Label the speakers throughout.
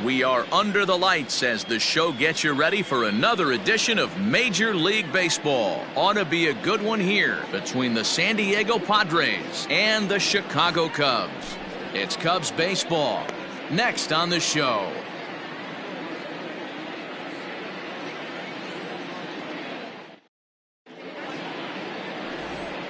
Speaker 1: We are under the lights as the show gets you ready for another edition of Major League Baseball. Ought to be a good one here between the San Diego Padres and the Chicago Cubs. It's Cubs baseball next on the show.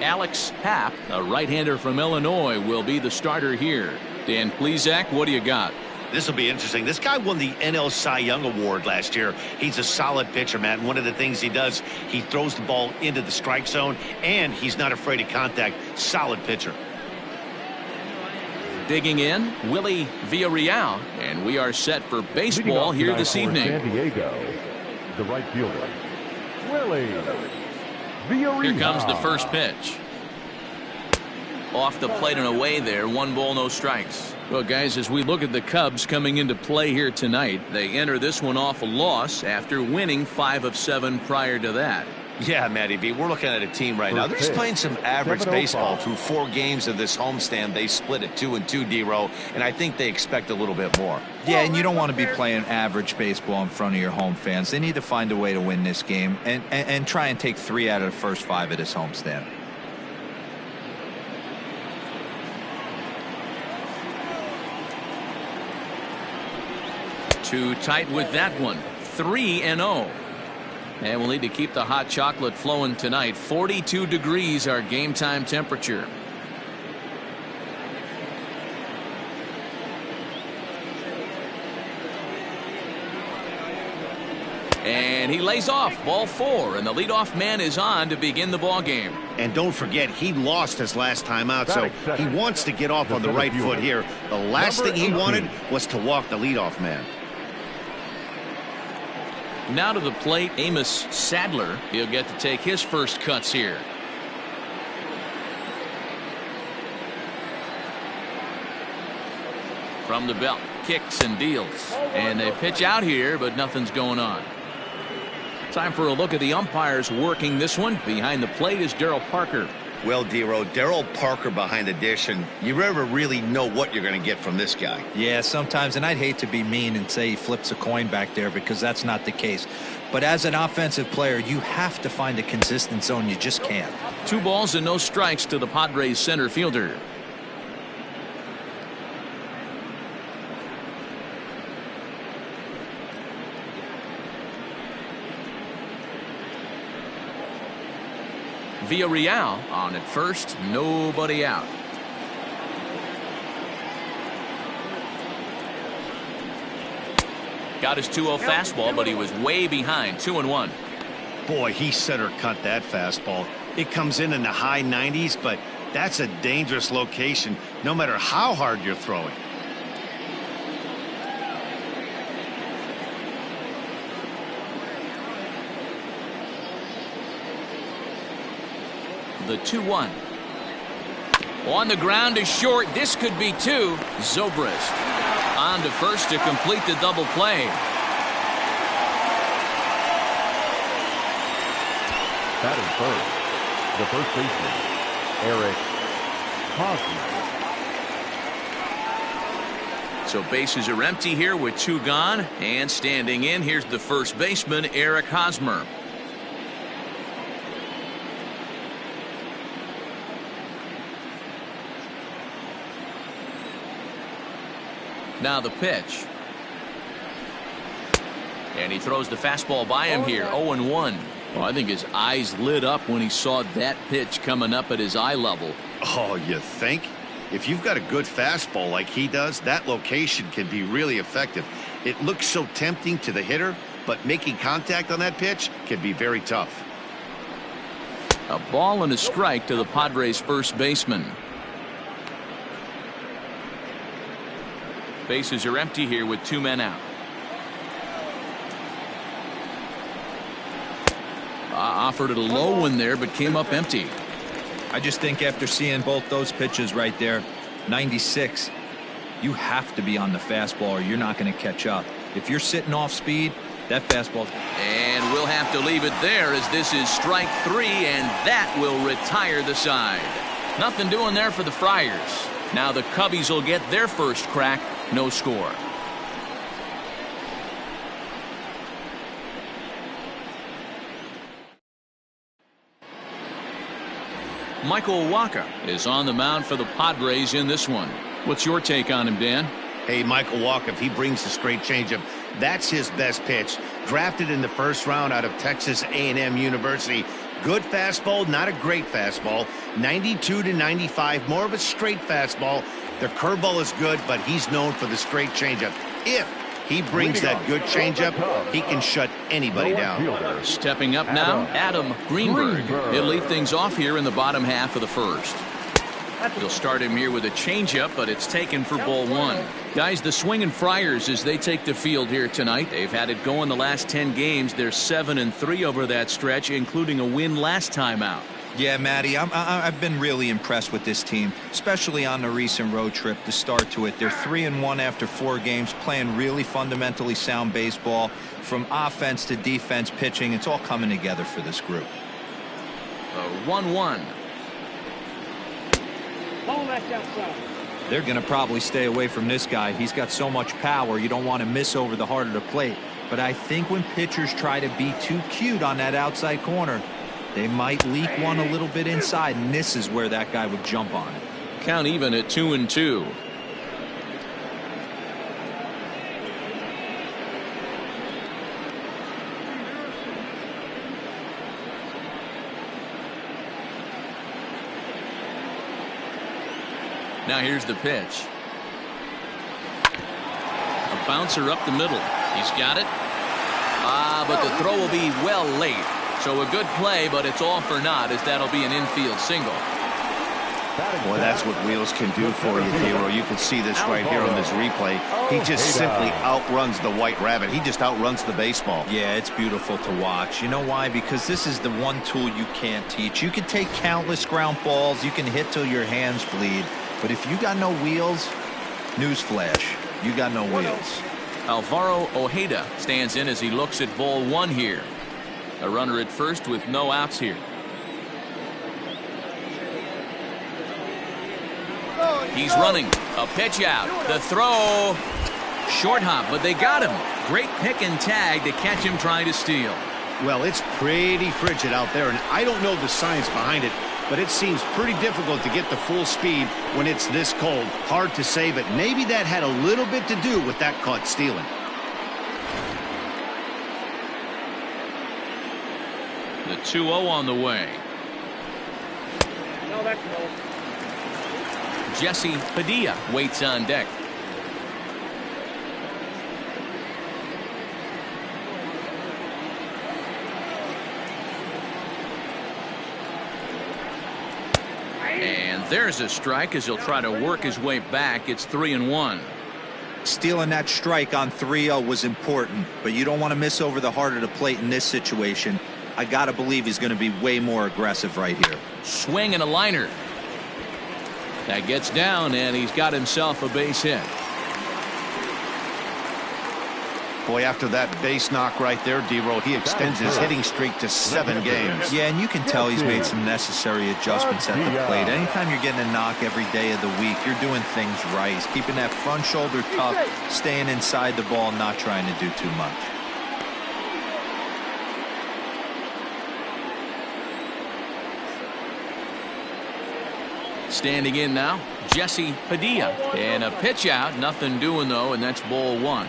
Speaker 1: Alex Happ, a right-hander from Illinois, will be the starter here. Dan Plesac, what do you got?
Speaker 2: This will be interesting. This guy won the NL Cy Young Award last year. He's a solid pitcher, Matt. And one of the things he does, he throws the ball into the strike zone, and he's not afraid of contact. Solid pitcher.
Speaker 1: Digging in, Willie Villarreal, and we are set for baseball here this evening.
Speaker 3: San Diego, the right fielder, Willie Villarreal.
Speaker 1: Here comes the first pitch. Off the plate and away there. 1 ball, no strikes. Well, guys, as we look at the Cubs coming into play here tonight, they enter this one off a loss after winning 5 of 7 prior to that.
Speaker 2: Yeah, Matty B, we're looking at a team right now. They're just playing some average baseball. Through 4 games of this homestand, they split at 2-2, D-Row, and I think they expect a little bit more.
Speaker 4: Yeah, and you don't want to be playing average baseball in front of your home fans. They need to find a way to win this game and try and take 3 out of the first 5 of this homestand.
Speaker 1: Too tight with that one. 3-0. And we'll need to keep the hot chocolate flowing tonight. 42 degrees our game time temperature. And he lays off. Ball 4, and the leadoff man is on to begin the ball game.
Speaker 2: And don't forget, he lost his last time out, so he wants to get off on the right foot here. The last thing he wanted was to walk the leadoff man.
Speaker 1: Now to the plate, Amos Sadler. He'll get to take his first cuts here. From the belt, kicks and deals. And they pitch out here, but nothing's going on. Time for a look at the umpires working this one. Behind the plate is Darryl Parker.
Speaker 2: Well, D-Row, Darryl Parker behind the dish, and you never really know what you're going to get from this guy.
Speaker 4: Yeah, sometimes, and I'd hate to be mean and say he flips a coin back there because that's not the case. But as an offensive player, you have to find a consistent zone. You just can't.
Speaker 1: 2 balls and no strikes to the Padres center fielder. Villarreal on at first, nobody out. Got his 2-0 fastball, but he was way behind. 2-1.
Speaker 2: Boy, he center cut that fastball. It comes in the high 90s, but that's a dangerous location no matter how hard you're throwing.
Speaker 1: The 2-1. On the ground is short. This could be 2. Zobrist on to first to complete the double play.
Speaker 3: Batting first, the first baseman, Eric Hosmer.
Speaker 1: So bases are empty here with 2 gone, and standing in, here's the first baseman, Eric Hosmer. Now the pitch. And he throws the fastball by him here. 0-1. Well, I think his eyes lit up when he saw that pitch coming up at his eye level.
Speaker 2: Oh, you think? If you've got a good fastball like he does, that location can be really effective. It looks so tempting to the hitter, but making contact on that pitch can be very tough.
Speaker 1: A ball and a strike to the Padres first baseman. Bases are empty here with 2 men out. Offered it a low one there, but came up empty.
Speaker 4: I just think after seeing both those pitches right there, 96, you have to be on the fastball or you're not going to catch up. If you're sitting off speed, that fastball.
Speaker 1: And we'll have to leave it there as this is strike 3, and that will retire the side. Nothing doing there for the Friars. Now the Cubbies will get their first crack. No score. Michael Waka is on the mound for the Padres in this one. What's your take on him, Dan?
Speaker 2: Hey, Michael Walker, if he brings a straight changeup, that's his best pitch. Drafted in the first round out of Texas A&M University. Good fastball, not a great fastball. 92 to 95, more of a straight fastball. The curveball is good, but he's known for the straight changeup. If he brings that good changeup, he can shut anybody down.
Speaker 1: Stepping up now, Adam Greenberg. He'll lead things off here in the bottom half of the first. They'll start him here with a changeup, but it's taken for ball one. Guys, the Swinging Friars, as they take the field here tonight, they've had it going the last 10 games. They're 7-3 over that stretch, including a win last time out.
Speaker 4: Yeah, Matty, I've been really impressed with this team, especially on the recent road trip to start to it. They're 3-1 after 4 games, playing really fundamentally sound baseball. From offense to defense, pitching, it's all coming together for this group.
Speaker 1: 1-1.
Speaker 4: They're going to probably stay away from this guy. He's got so much power, you don't want to miss over the heart of the plate. But I think when pitchers try to be too cute on that outside corner, they might leak one a little bit inside, and this is where that guy would jump on it.
Speaker 1: Count even at 2-2. Now here's the pitch. A bouncer up the middle. He's got it. But the throw will be well late. So a good play, but it's all for naught, as that'll be an infield single.
Speaker 2: Boy, that's what wheels can do for you, Hero. You can see this right here on this replay. He just simply outruns the White Rabbit. He just outruns the baseball.
Speaker 4: Yeah, it's beautiful to watch. You know why? Because this is the one tool you can't teach. You can take countless ground balls. You can hit till your hands bleed. But if you got no wheels, newsflash, you got no wheels.
Speaker 1: Alvaro Ojeda stands in as he looks at ball one here. A runner at first with no outs here. He's running. A pitch out. The throw. Short hop, but they got him. Great pick and tag to catch him trying to steal.
Speaker 2: Well, it's pretty frigid out there, and I don't know the science behind it, but it seems pretty difficult to get the full speed when it's this cold. Hard to say, but maybe that had a little bit to do with that caught stealing.
Speaker 1: The 2-0 on the way.
Speaker 5: No, that's no.
Speaker 1: Jesse Padilla waits on deck. And there's a strike as he'll try to work his way back. It's 3-1.
Speaker 4: Stealing that strike on 3-0 was important, but you don't want to miss over the heart of the plate in this situation. I got to believe he's going to be way more aggressive right here.
Speaker 1: Swing and a liner. That gets down, and he's got himself a base hit.
Speaker 2: Boy, after that base knock right there, D-Roll, he extends his hitting streak to 7 games.
Speaker 4: Yeah, and you can tell he's made some necessary adjustments at the plate. Anytime you're getting a knock every day of the week, you're doing things right. He's keeping that front shoulder tucked, staying inside the ball, not trying to do too much.
Speaker 1: Standing in now, Jesse Padilla. And a pitch out, nothing doing though, and that's ball one.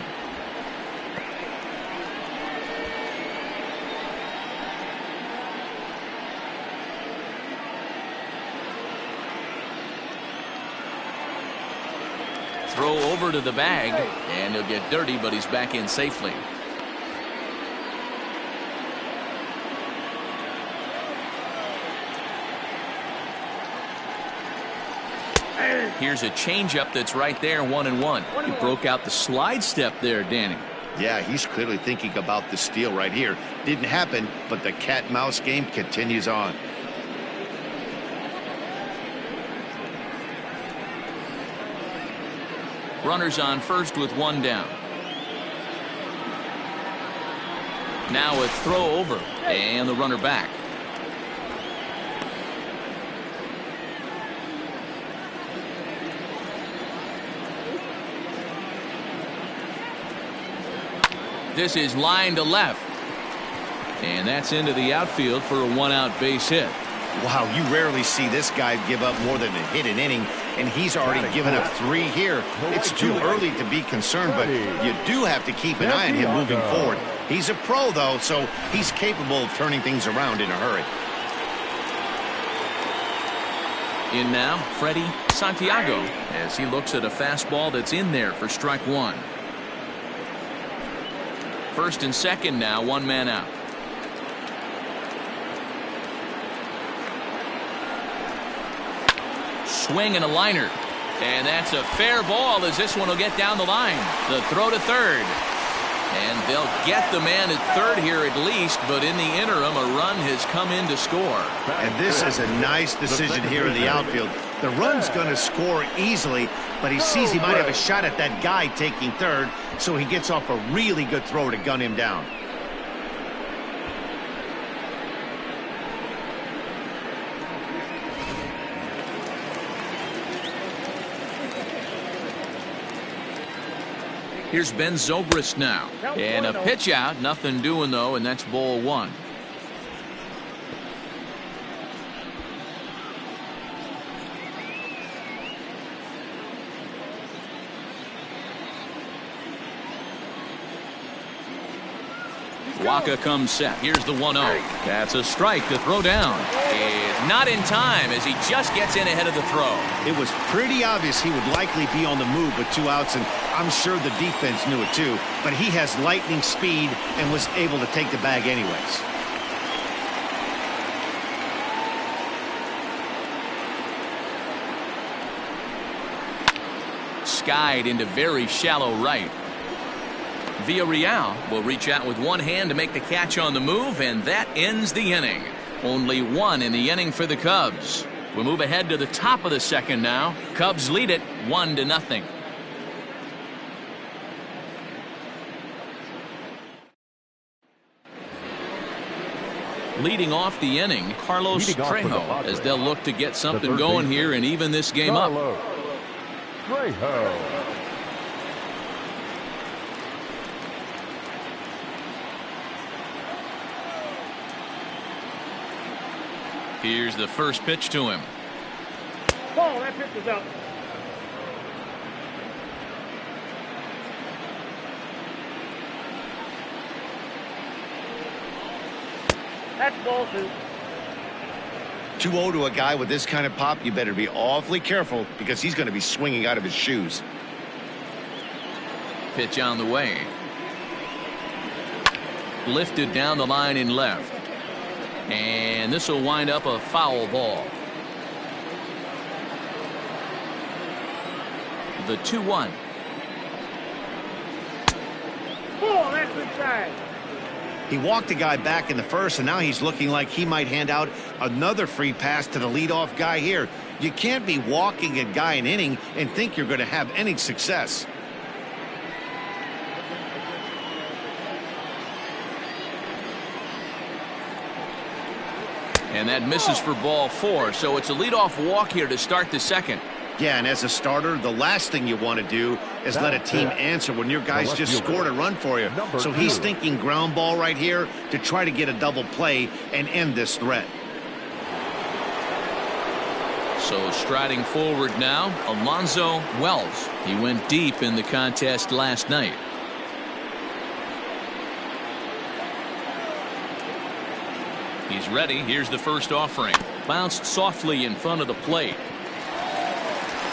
Speaker 1: Throw over to the bag, and he'll get dirty, but he's back in safely. Here's a changeup that's right there, 1-1. He broke out the slide step there, Danny.
Speaker 2: Yeah, he's clearly thinking about the steal right here. Didn't happen, but the cat-mouse game continues on.
Speaker 1: Runners on first with one down. Now a throw over, and the runner back. This is line to left. And that's into the outfield for a 1-out base hit.
Speaker 2: Wow, you rarely see this guy give up more than a hit an inning, and he's already given up 3 here. It's too early to be concerned, but you do have to keep an eye on him moving forward. He's a pro, though, so he's capable of turning things around in a hurry.
Speaker 1: In now, Freddie Santiago, as he looks at a fastball that's in there for strike 1. First and second now, 1 man out. Swing and a liner. And that's a fair ball as this one will get down the line. The throw to third. And they'll get the man at third here at least, but in the interim, a run has come in to score.
Speaker 2: And this is a nice decision here in the outfield. The run's going to score easily, but he sees he might have a shot at that guy taking third, so he gets off a really good throw to gun him down.
Speaker 1: Here's Ben Zobrist now. And a pitch out. Nothing doing, though, and that's ball 1. Waka comes set. Here's the 1-0. That's a strike to throw down. Is not in time as he just gets in ahead of the throw.
Speaker 2: It was pretty obvious he would likely be on the move with 2 outs, and I'm sure the defense knew it too, but he has lightning speed and was able to take the bag anyways.
Speaker 1: Skied into very shallow right. Villarreal will reach out with one hand to make the catch on the move, and that ends the inning. Only 1 in the inning for the Cubs. We move ahead to the top of the second now. Cubs lead it 1-0. Leading off the inning, Carlos Trejo, as they'll look to get something going here and even this game up.
Speaker 3: Trejo.
Speaker 1: Here's the first pitch to him.
Speaker 5: Ball, that pitch is up. That's ball 2.
Speaker 2: 2-0 to a guy with this kind of pop, you better be awfully careful because he's going to be swinging out of his shoes.
Speaker 1: Pitch on the way. Lifted down the line in left. And this will wind up a foul ball. The 2-1.
Speaker 5: Ball, that's inside.
Speaker 2: He walked the guy back in the first, and now he's looking like he might hand out another free pass to the leadoff guy here. You can't be walking a guy an inning and think you're going to have any success.
Speaker 1: And that misses for ball 4, so it's a leadoff walk here to start the second.
Speaker 2: Yeah, and as a starter, the last thing you want to do is let a team answer when your guys just scored a run for you. So he's thinking ground ball right here to try to get a double play and end this threat.
Speaker 1: So striding forward now, Alonzo Wells. He went deep in the contest last night. He's ready. Here's the first offering. Bounced softly in front of the plate.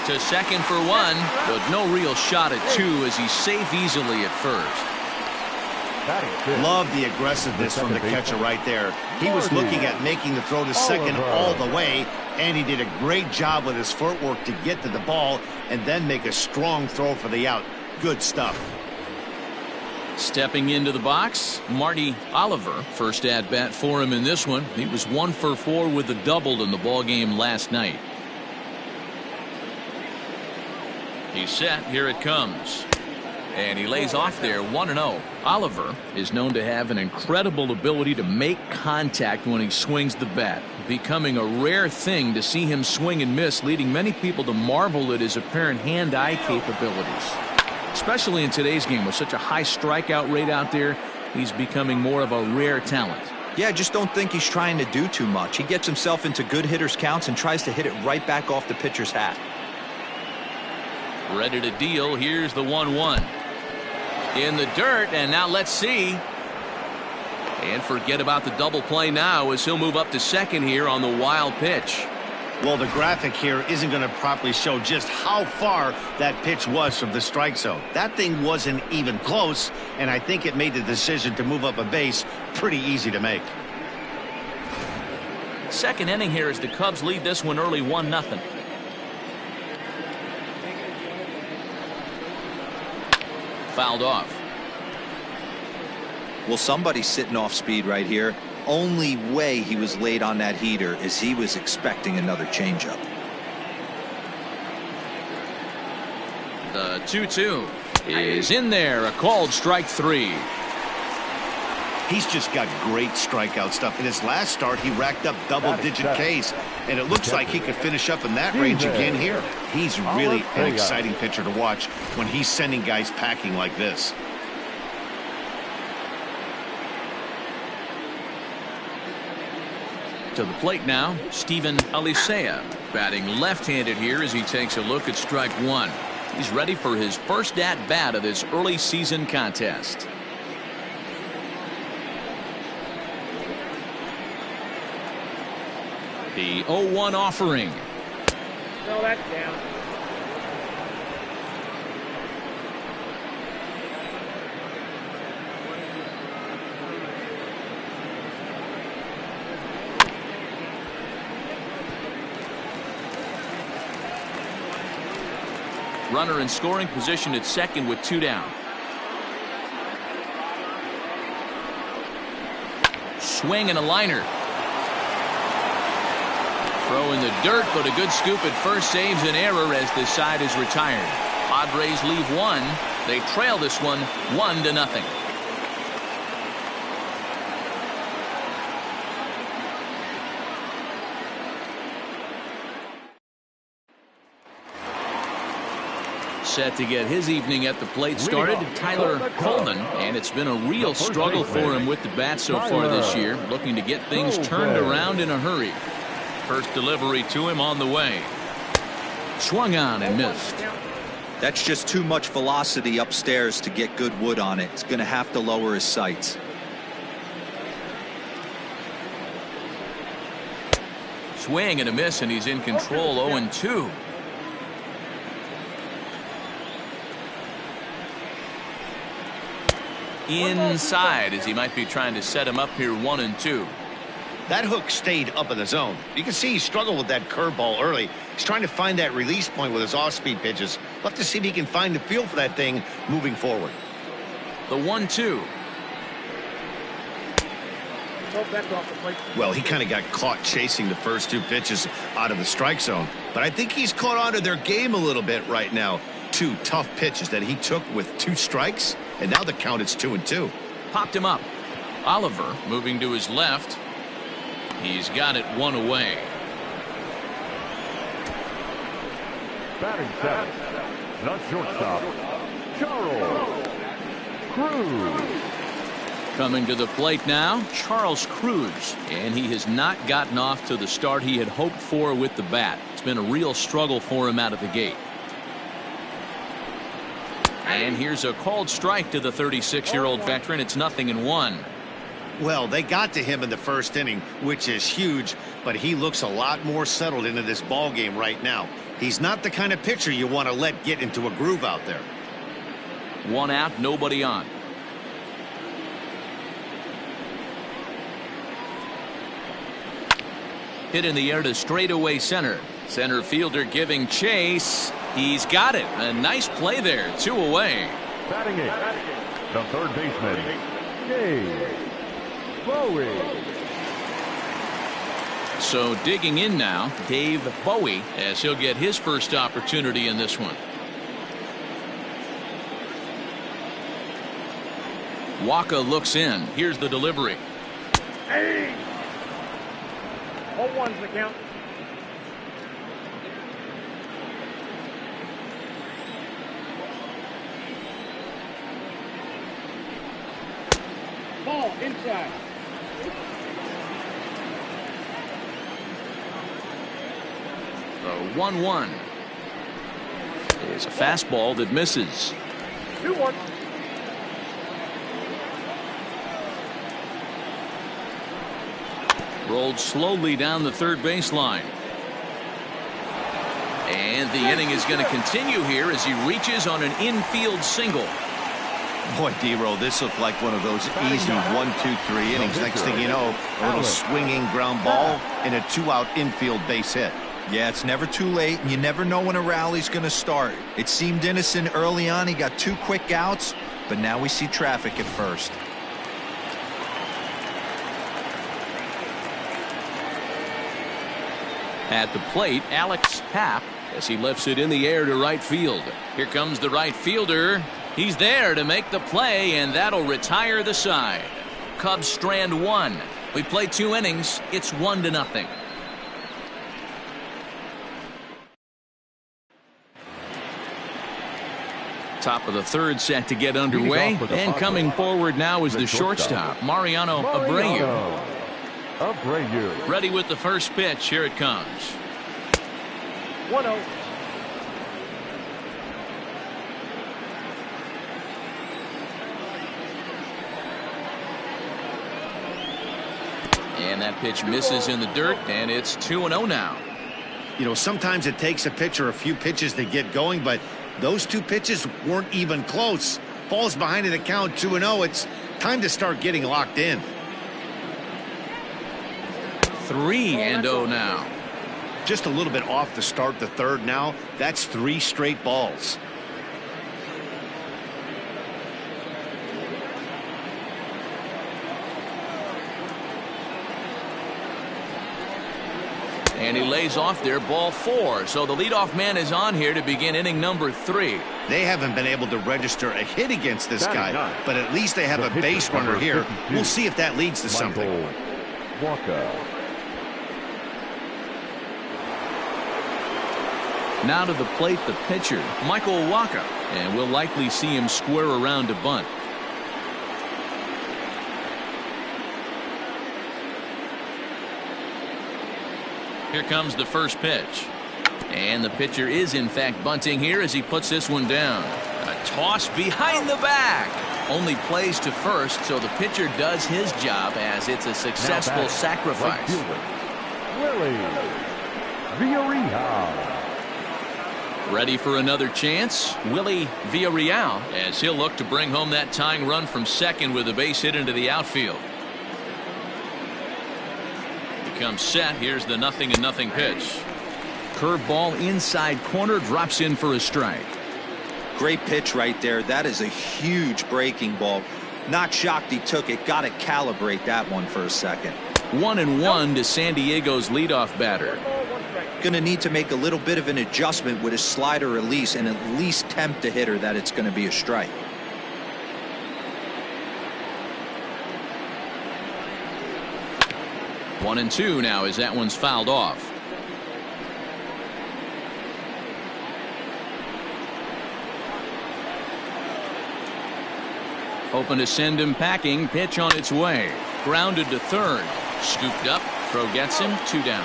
Speaker 1: To second for 1, but no real shot at 2 as he's safe easily at first.
Speaker 2: Love the aggressiveness from the catcher right there. He was looking at making the throw to second all the way, and he did a great job with his footwork to get to the ball and then make a strong throw for the out. Good stuff.
Speaker 1: Stepping into the box, Marty Oliver. First at bat for him in this one. He was 1 for 4 with a double in the ball game last night. He's set. Here it comes. And he lays off there 1-0. Oliver is known to have an incredible ability to make contact when he swings the bat, becoming a rare thing to see him swing and miss, leading many people to marvel at his apparent hand-eye capabilities. Especially in today's game with such a high strikeout rate out there, he's becoming more of a rare talent.
Speaker 4: Yeah, I just don't think he's trying to do too much. He gets himself into good hitters' counts and tries to hit it right back off the pitcher's hat.
Speaker 1: Ready to deal. Here's the 1-1. In the dirt, and now let's see. And forget about the double play now as he'll move up to second here on the wild pitch.
Speaker 2: Well, the graphic here isn't going to properly show just how far that pitch was from the strike zone. That thing wasn't even close, and I think it made the decision to move up a base pretty easy to make.
Speaker 1: Second inning here as the Cubs lead this one early 1-0. Fouled off.
Speaker 4: Well, somebody's sitting off speed right here. Only way he was late on that heater is he was expecting another changeup.
Speaker 1: The 2-2 is in there. A called strike 3.
Speaker 2: He's just got great strikeout stuff. In his last start, he racked up double-digit Ks, and it looks like he could finish up in that range again here. He's really an exciting pitcher to watch when he's sending guys packing like this.
Speaker 1: To the plate now, Steven Alisea, batting left-handed here as he takes a look at strike 1. He's ready for his first at-bat of this early season contest. The 0-1 offering.
Speaker 5: No, that's down.
Speaker 1: Runner in scoring position at second with 2 down. Swing and a liner. Throw in the dirt, but a good scoop at first saves an error as this side is retired. Padres leave 1. They trail this one 1-0. Set to get his evening at the plate started, Tyler Coleman, and it's been a real struggle for him with the bat so far this year, looking to get things turned around in a hurry. First delivery to him on the way. Swung on and missed.
Speaker 4: That's just too much velocity upstairs to get good wood on it. It's going to have to lower his sights.
Speaker 1: Swing and a miss, and he's in control. 0-2. Inside as he might be trying to set him up here 1-2.
Speaker 2: That hook stayed up in the zone. You can see he struggled with that curveball early. He's trying to find that release point with his off-speed pitches. We'll have to see if he can find the feel for that thing moving forward.
Speaker 1: The 1-2.
Speaker 2: Well, he kind of got caught chasing the first 2 pitches out of the strike zone. But I think he's caught on to their game a little bit right now. 2 tough pitches that he took with 2 strikes, and now the count is 2-2.
Speaker 1: Popped him up. Oliver moving to his left. He's got it 1 away.
Speaker 3: Batting seventh, the shortstop, Charles Cruz.
Speaker 1: Coming to the plate now, Charles Cruz, and he has not gotten off to the start he had hoped for with the bat. It's been a real struggle for him out of the gate. And here's a called strike to the 36-year-old veteran. It's 0-1.
Speaker 2: Well, they got to him in the first inning, which is huge, but he looks a lot more settled into this ball game right now. He's not the kind of pitcher you want to let get into a groove out there.
Speaker 1: 1 out, nobody on. Hit in the air to straightaway center. Center fielder giving chase. He's got it. A nice play there. 2 away.
Speaker 3: Batting eighth, the third baseman, Dave Bowie.
Speaker 1: So digging in now, Dave Bowie, as he'll get his first opportunity in this one. Waka looks in. Here's the delivery.
Speaker 5: Hey! 0-1's the count. Ball inside.
Speaker 1: The 1-1. It's a fastball that misses.
Speaker 5: 2-1.
Speaker 1: Rolled slowly down the third baseline. And the inning is going to continue here as he reaches on an infield single.
Speaker 2: Boy, D-Roll, this looked like one of those easy 1-2-3 innings. Next thing you know, a little swinging ground ball and a 2-out infield base hit.
Speaker 4: Yeah, it's never too late, and you never know when a rally's going to start. It seemed innocent early on. He got 2 quick outs, but now we see traffic at first.
Speaker 1: At the plate, Alex Happ, as he lifts it in the air to right field. Here comes the right fielder. He's there to make the play, and that'll retire the side. Cubs strand 1. We played 2 innings. It's 1-0. Top of the third set to get underway, and coming forward now is the shortstop, Mariano Abreu. Ready with the first pitch. Here it comes.
Speaker 5: 1-0.
Speaker 1: And that pitch misses in the dirt, and it's 2-0 now.
Speaker 2: You know, sometimes it takes a pitcher a few pitches to get going, but those 2 pitches weren't even close. Falls behind in the count, 2-0. It's time to start getting locked in.
Speaker 1: 3-0 now.
Speaker 2: Just a little bit off to start the third now. That's 3 straight balls.
Speaker 1: And he lays off there, ball 4. So the leadoff man is on here to begin inning number 3.
Speaker 2: They haven't been able to register a hit against this guy, but at least they have a base runner here. We'll see if that leads to something.
Speaker 1: Now to the plate, the pitcher, Michael Wacha, and we'll likely see him square around to bunt. Here comes the first pitch. And the pitcher is in fact bunting here as he puts this one down. A toss behind the back. Only plays to first, so the pitcher does his job as it's a successful sacrifice.
Speaker 3: Willie Villarreal.
Speaker 1: Ready for another chance? Willie Villarreal, as he'll look to bring home that tying run from second with a base hit into the outfield. Becomes set. Here's the 0-0 pitch. Curveball inside corner, drops in for a strike.
Speaker 4: Great pitch right there. That is a huge breaking ball. Not shocked he took it. Got to calibrate that one for a second.
Speaker 1: 1-1 to San Diego's leadoff batter.
Speaker 4: Going to need to make a little bit of an adjustment with his slider release and at least tempt the hitter that it's going to be a strike.
Speaker 1: One and 2 now as that one's fouled off. Hoping to send him packing. Pitch on its way. Grounded to third. Scooped up. Throw gets him. 2 down.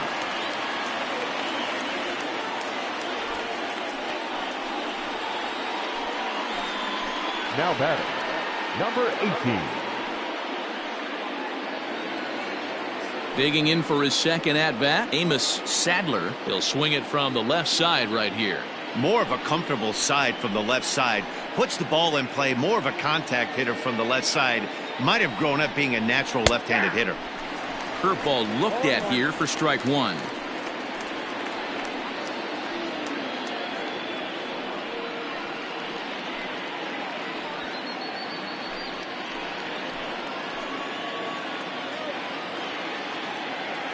Speaker 3: Now batting, number 18.
Speaker 1: Digging in for his second at-bat, Amos Sadler. He'll swing it from the left side right here.
Speaker 2: More of a comfortable side from the left side. Puts the ball in play. More of a contact hitter from the left side. Might have grown up being a natural left-handed hitter.
Speaker 1: Curveball looked at here for strike 1.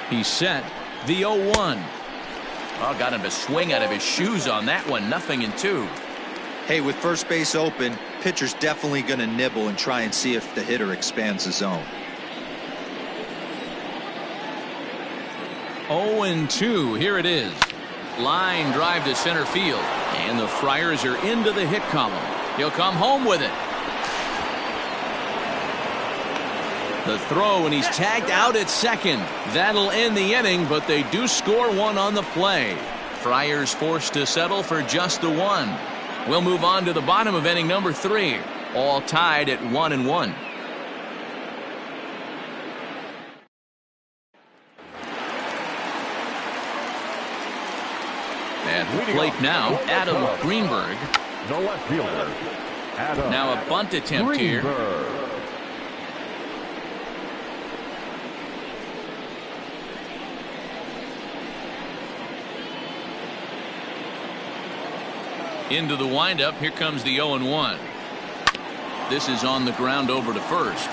Speaker 1: He's set. The 0-1. Oh, got him to swing out of his shoes on that one. 0-2.
Speaker 4: Hey, with first base open, pitcher's definitely going to nibble and try and see if the hitter expands the zone.
Speaker 1: 0-2. Here it is. Line drive to center field. And the Friars are into the hit column. He'll come home with it. The throw, and he's tagged out at second. That'll end the inning, but they do score one on the play. Friars forced to settle for just the one. We'll move on to the bottom of inning number 3. All tied at 1-1. At the plate now, Adam Greenberg.
Speaker 3: The left fielder, Adam
Speaker 1: Now a bunt attempt here. Into the windup. Here comes the 0-1. This is on the ground over to first.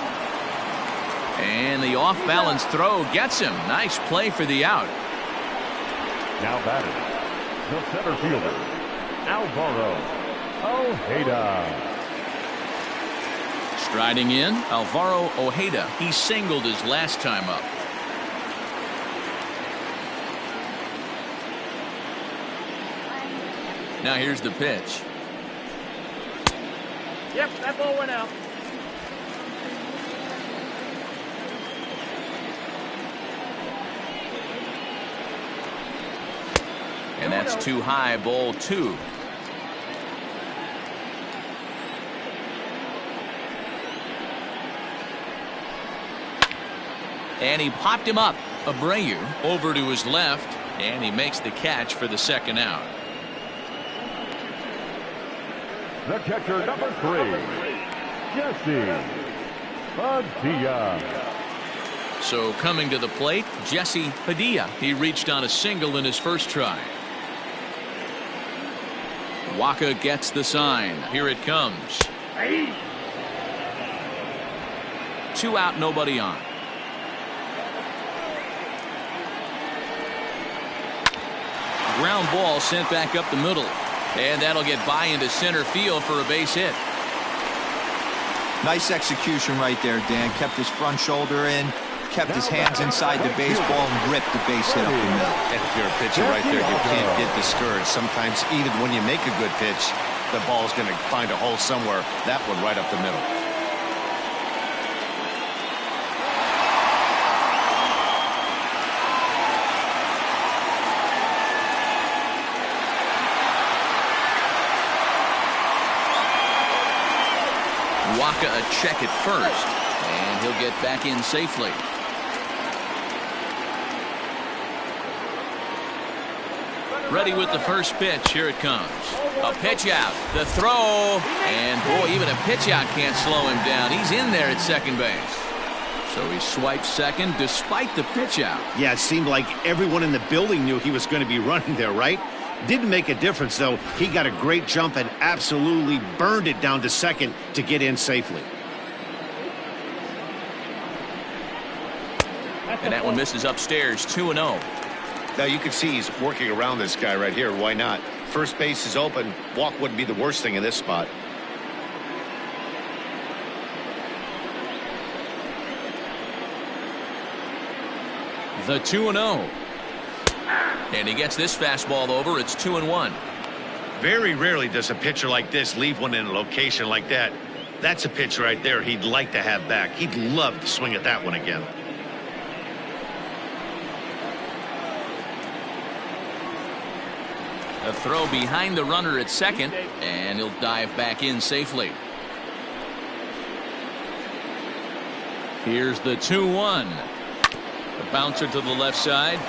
Speaker 1: And the off-balance throw gets him. Nice play for the out.
Speaker 3: Now batting, the center fielder, Alvaro Ojeda.
Speaker 1: Striding in, Alvaro Ojeda. He singled his last time up. Now here's the pitch.
Speaker 5: Yep, that ball went out.
Speaker 1: And that's too high, ball 2. And he popped him up. Abreu over to his left, and he makes the catch for the second out.
Speaker 3: The catcher, number 3, Jesse Padilla.
Speaker 1: So coming to the plate, Jesse Padilla. He reached on a single in his first try. Waka gets the sign. Here it comes. 2 out, nobody on. Ground ball sent back up the middle. And that'll get by into center field for a base hit.
Speaker 4: Nice execution right there, Dan. Kept his front shoulder in, kept his hands inside the baseball, and ripped the base hit up the middle.
Speaker 2: And if you're a pitcher right there, you can't get discouraged. Sometimes even when you make a good pitch, the ball's going to find a hole somewhere. That one right up the middle.
Speaker 1: Waka a check at first, and he'll get back in safely. Ready with the first pitch. Here it comes. A pitch out. The throw. And boy, even a pitch out can't slow him down. He's in there at second base. So he swipes second despite the pitch out.
Speaker 2: Yeah, it seemed like everyone in the building knew he was going to be running there, right? Didn't make a difference, though. He got a great jump and absolutely burned it down to second to get in safely.
Speaker 1: And that one misses upstairs, 2-0.
Speaker 2: Now you can see he's working around this guy right here. Why not? First base is open. Walk wouldn't be the worst thing in this spot.
Speaker 1: The 2-0. And he gets this fastball over. It's 2-1.
Speaker 2: Very rarely does a pitcher like this leave one in a location like that. That's a pitch right there he'd like to have back. He'd love to swing at that one again.
Speaker 1: A throw behind the runner at second, and he'll dive back in safely. Here's the 2-1. The bouncer to the left side.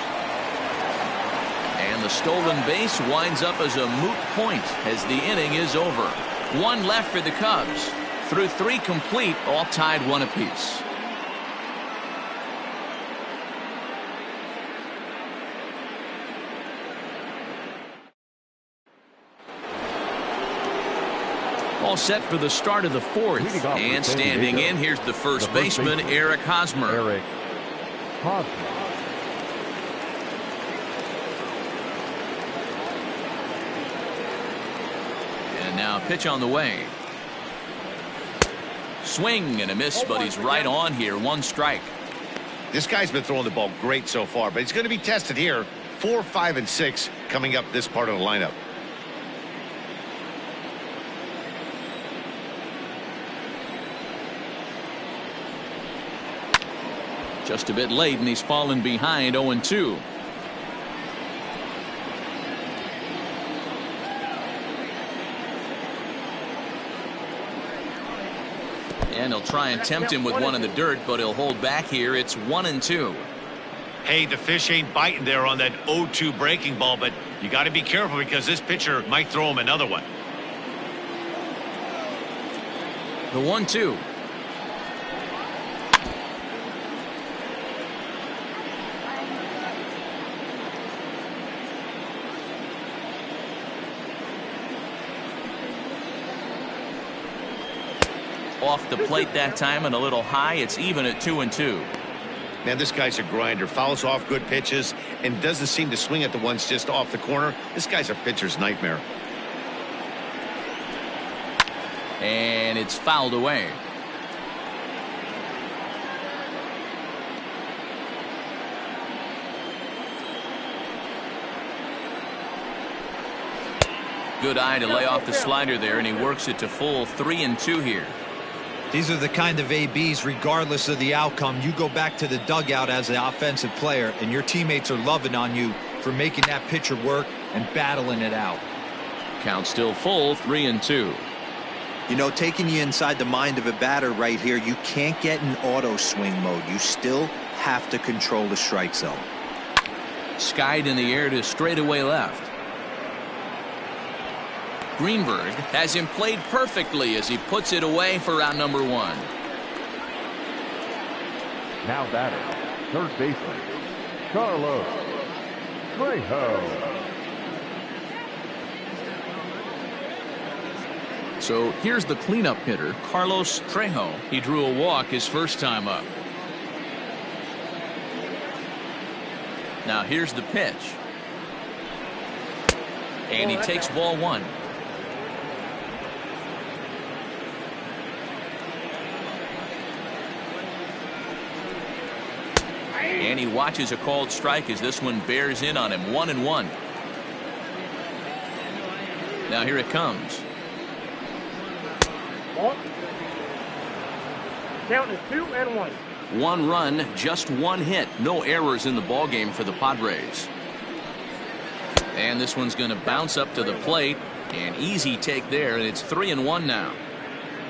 Speaker 1: And the stolen base winds up as a moot point as the inning is over. 1 left for the Cubs. Through 3 complete, all tied 1 apiece. All set for the start of the 4th. And standing in, here's the first baseman, Eric Hosmer. And now pitch on the way. Swing and a miss, but he's right on here. 1 strike.
Speaker 2: This guy's been throwing the ball great so far, but he's going to be tested here. 4, 5, and 6 coming up this part of the lineup.
Speaker 1: Just a bit late, and he's fallen behind 0-2. And he'll try and tempt him with one in the dirt, but he'll hold back here. It's 1-2.
Speaker 2: Hey, the fish ain't biting there on that 0-2 breaking ball, but you got to be careful because this pitcher might throw him another one.
Speaker 1: The 1-2. Off the plate that time and a little high. It's even at 2-2.
Speaker 2: Man, this guy's a grinder. Fouls off good pitches and doesn't seem to swing at the ones just off the corner. This guy's a pitcher's nightmare.
Speaker 1: And it's fouled away. Good eye to lay off the slider there, and he works it to full 3-2 here.
Speaker 4: These are the kind of ABs, regardless of the outcome, you go back to the dugout as an offensive player, and your teammates are loving on you for making that pitcher work and battling it out.
Speaker 1: Count still full, 3-2.
Speaker 4: You know, taking you inside the mind of a batter right here, you can't get in auto swing mode. You still have to control the strike zone.
Speaker 1: Skied in the air to straightaway left. Greenberg has him played perfectly as he puts it away for round number 1.
Speaker 3: Now batting, third baseman, Carlos Trejo.
Speaker 1: So here's the cleanup hitter, Carlos Trejo. He drew a walk his first time up. Now here's the pitch. And he takes ball 1. And he watches a called strike as this one bears in on him. 1-1. Now here it comes.
Speaker 5: Count is 2-1.
Speaker 1: 1 run, just 1 hit. No errors in the ball game for the Padres. And this one's going to bounce up to the plate. An easy take there, and it's 3-1 now.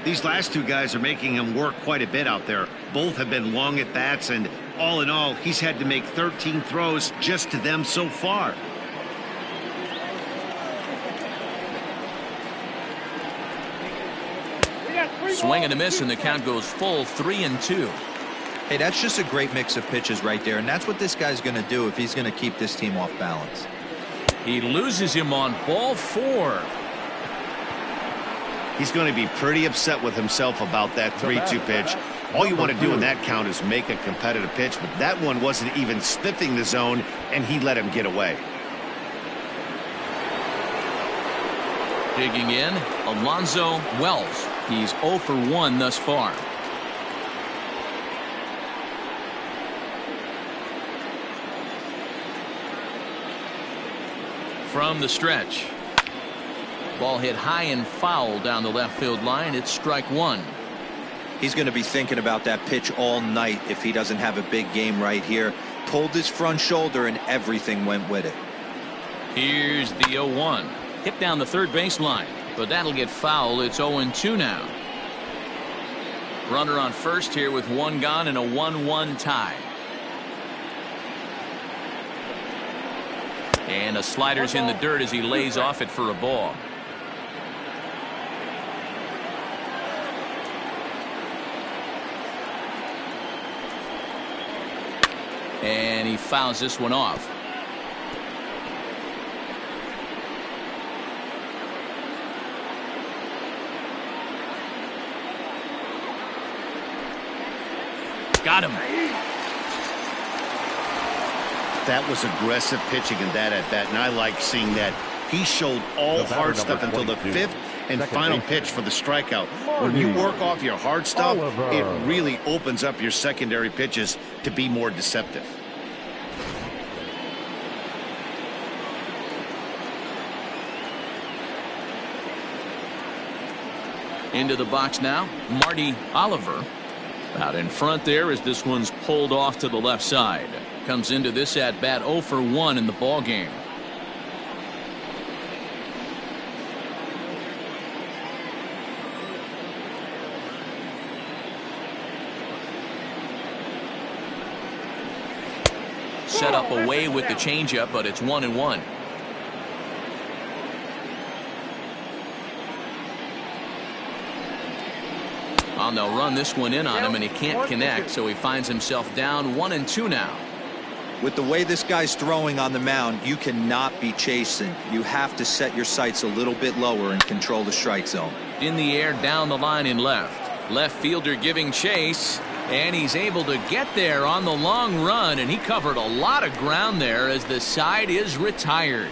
Speaker 2: These last two guys are making him work quite a bit out there. Both have been long at bats, and all in all, he's had to make 13 throws just to them so far.
Speaker 1: Swing and a miss, and the count goes full 3-2.
Speaker 4: Hey, that's just a great mix of pitches right there, and that's what this guy's going to do if he's going to keep this team off balance.
Speaker 1: He loses him on ball 4.
Speaker 2: He's going to be pretty upset with himself about that 3-2 pitch. All you want to do in that count is make a competitive pitch, but that one wasn't even sniffing the zone, and he let him get away.
Speaker 1: Digging in, Alonzo Wells. He's 0 for 1 thus far. From the stretch. Ball hit high and foul down the left field line. It's strike 1.
Speaker 4: He's going to be thinking about that pitch all night if he doesn't have a big game right here. Pulled his front shoulder and everything went with it.
Speaker 1: Here's the 0-1. Hit down the third baseline, but that'll get foul. It's 0-2 now. Runner on first here with 1 gone and a 1-1 tie. And a slider's in the dirt as he lays off it for a ball. And he fouls this one off. Got him.
Speaker 2: That was aggressive pitching in that at bat, and I like seeing that. He showed all hard stuff until the 5th and final pitch for the strikeout. When you work off your hard stuff, it really opens up your secondary pitches to be more deceptive.
Speaker 1: Into the box now, Marty Oliver. Out in front there as this one's pulled off to the left side. Comes into this at bat 0 for 1 in the ball game. set up away with the changeup, but it's 1-1. And they'll run this one in on him, and he can't connect, so he finds himself down 1-2 now.
Speaker 4: With the way this guy's throwing on the mound, you cannot be chasing. You have to set your sights a little bit lower and control the strike zone.
Speaker 1: In the air, down the line in left. Left fielder giving chase, and he's able to get there on the long run, and he covered a lot of ground there as the side is retired.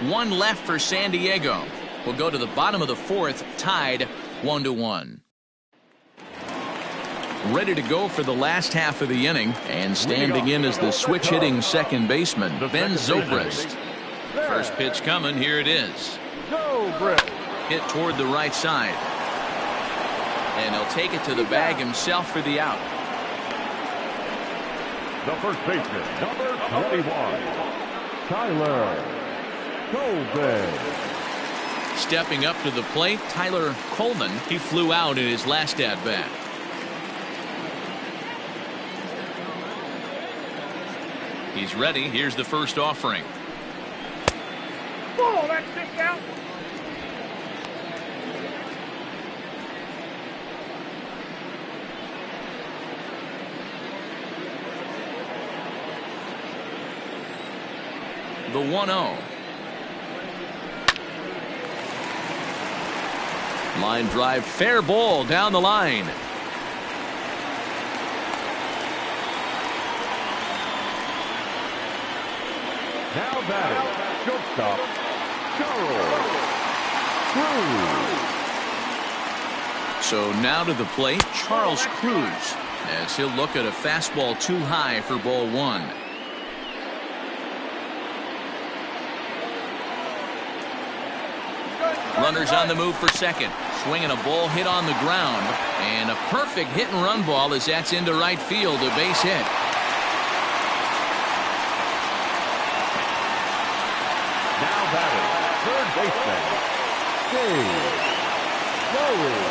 Speaker 1: One left for San Diego. We'll go to the bottom of the fourth, tied 1-1. Ready to go for the last half of the inning, and standing in as the switch-hitting second baseman, Ben Zobrist. First pitch coming, here it is. Hit toward the right side. And he'll take it to the bag himself for the out.
Speaker 3: The first baseman, number 21, Tyler Colvin.
Speaker 1: Stepping up to the plate, Tyler Coleman. He flew out in his last at-bat. He's ready. Here's the first offering.
Speaker 5: Oh, that's 6 out.
Speaker 1: The 1-0. Line drive, fair ball down the line.
Speaker 3: Now batting, shortstop, Charles Cruz.
Speaker 1: So now to the plate, Charles Cruz, as he'll look at a fastball too high for ball one. Runners on the move for second. Swinging a ball hit on the ground. And a perfect hit and run ball as that's into right field, a base hit.
Speaker 3: Now batting, third baseman, Dave Bowie.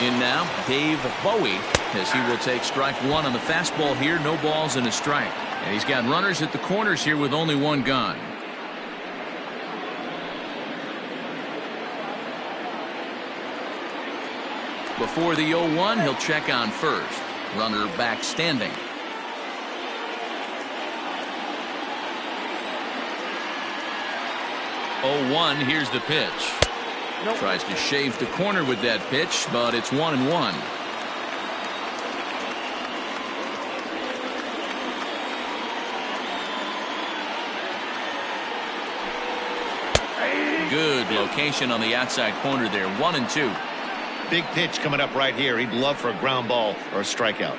Speaker 1: In now, Dave Bowie, as he will take strike one on the fastball here. No balls and a strike. And he's got runners at the corners here with only one gone. Before the 0-1, he'll check on first. Runner back standing. 0-1, here's the pitch. Tries to shave the corner with that pitch, but it's 1-1. Good location on the outside corner there. 1-2.
Speaker 2: Big pitch coming up right here. He'd love for a ground ball or a strikeout.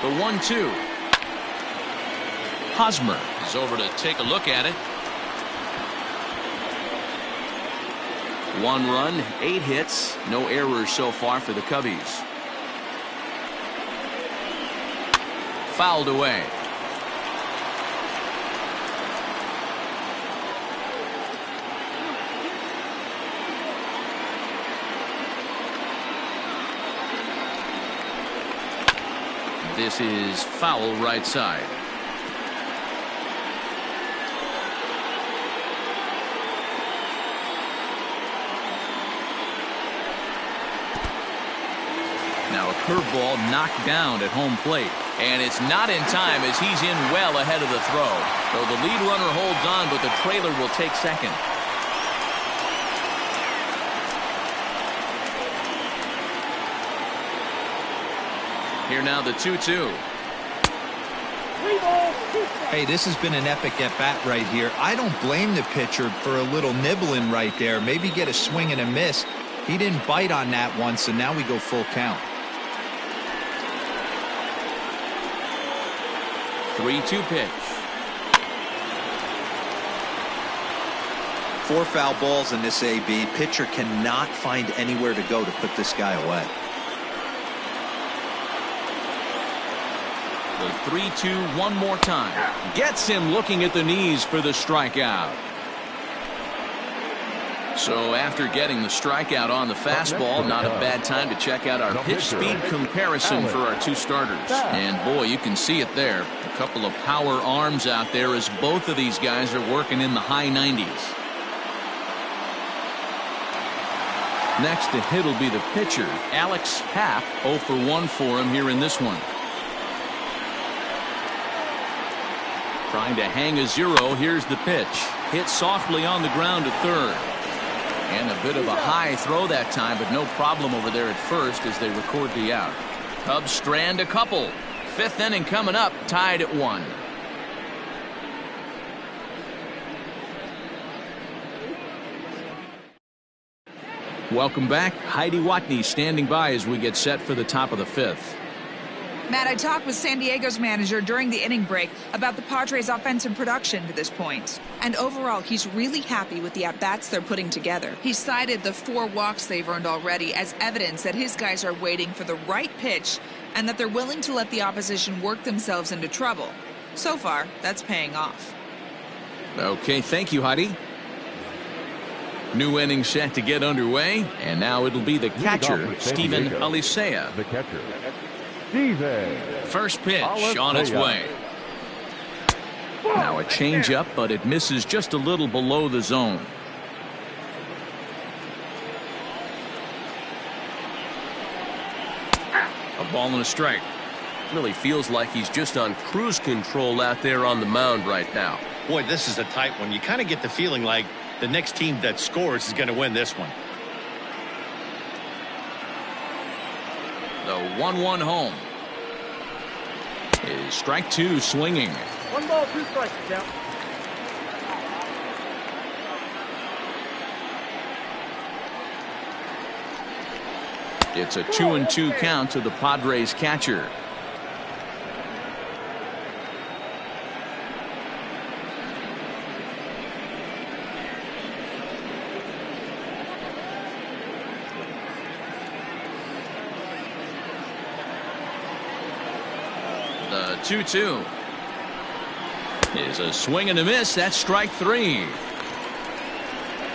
Speaker 1: The 1-2. Hosmer is over to take a look at it. 1 run, 8 hits, no errors so far for the Cubbies. Fouled away. This is foul right side. Now a curveball knocked down at home plate. And it's not in time as he's in well ahead of the throw. So the lead runner holds on, but the trailer will take second. Here now the 2-2.
Speaker 4: Hey, this has been an epic at-bat right here. I don't blame the pitcher for a little nibbling right there. Maybe get a swing and a miss. He didn't bite on that one, so now we go full count.
Speaker 1: 3-2 pitch.
Speaker 4: 4 foul balls in this AB. Pitcher cannot find anywhere to go to put this guy away.
Speaker 1: The 3-2 one more time. Gets him looking at the knees for the strikeout. So after getting the strikeout on the fastball, not a bad time to check out our pitch speed comparison for our two starters. And boy, you can see it there. A couple of power arms out there as both of these guys are working in the high 90s. Next to hit will be the pitcher, Alex Happ. 0 for 1 for him here in this one. Trying to hang a 0. Here's the pitch. Hit softly on the ground to third. And a bit of a high throw that time, but no problem over there at first as they record the out. Cubs strand a couple. 5th inning coming up, tied at 1. Welcome back. Heidi Watney standing by as we get set for the top of the 5th.
Speaker 6: Matt, I talked with San Diego's manager during the inning break about the Padres' offensive production to this point. And overall, he's really happy with the at-bats they're putting together. He cited the 4 walks they've earned already as evidence that his guys are waiting for the right pitch and that they're willing to let the opposition work themselves into trouble. So far, that's paying off.
Speaker 1: Okay, thank you, Heidi. New inning set to get underway, and now it'll be the catcher, Steven Alisea.
Speaker 3: The catcher,
Speaker 1: First pitch on its way. Now a changeup, but it misses just a little below the zone. A ball and a strike.
Speaker 7: Really feels like he's just on cruise control out there on the mound right now.
Speaker 2: Boy, this is a tight one. You kind of get the feeling like the next team that scores is going to win this one.
Speaker 1: The 1-1 home. Is strike 2 swinging.
Speaker 5: 1 ball, 2 strikes, count.
Speaker 1: It's a 2-2 count to the Padres catcher. The 2-2 is a swing and a miss. That's strike 3.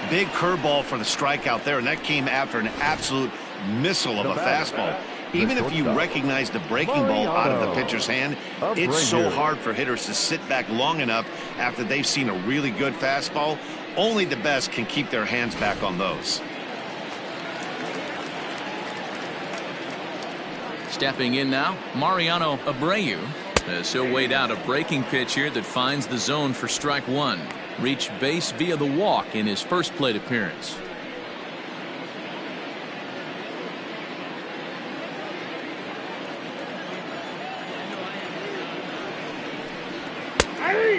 Speaker 2: Big curveball for the strikeout there, and that came after an absolute missile of a fastball. Even if you recognize the breaking ball out of the pitcher's hand, it's so hard for hitters to sit back long enough after they've seen a really good fastball. Only the best can keep their hands back on those.
Speaker 1: Stepping in now, Mariano Abreu, as he'll wait out a breaking pitch here that finds the zone for strike 1. Reached base via the walk in his first plate appearance.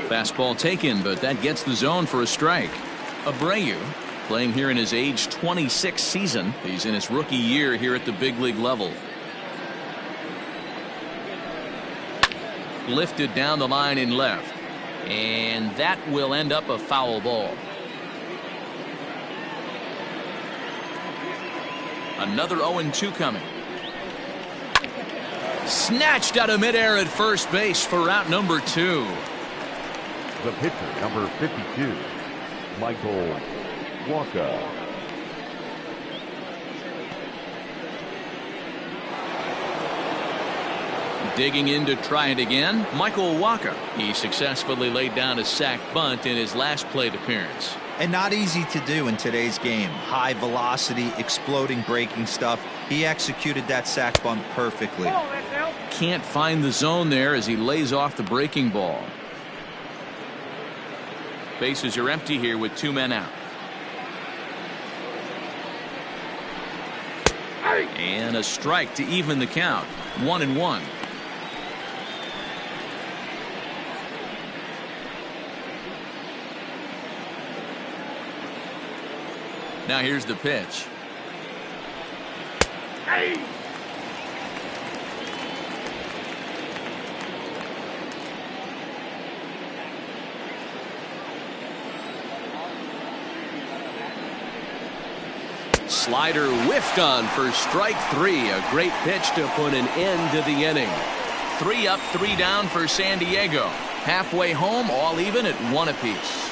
Speaker 1: Fastball taken, but that gets the zone for a strike. Abreu, playing here in his age 26 season. He's in his rookie year here at the big league level. Lifted down the line in left, and that will end up a foul ball. Another 0-2 coming. Snatched out of midair at first base for out number 2.
Speaker 3: The pitcher, number 52, Michael Walker.
Speaker 1: Digging in to try it again, Michael Walker. He successfully laid down a sac bunt in his last plate appearance.
Speaker 4: And not easy to do in today's game. High velocity, exploding breaking stuff. He executed that sac bunt perfectly.
Speaker 1: Can't find the zone there as he lays off the breaking ball. Bases are empty here with 2 men out. And a strike to even the count. 1-1. Now here's the pitch. Slider whiffed on for strike 3. A great pitch to put an end to the inning. 3 up, 3 down for San Diego. Halfway home, all even at 1 apiece.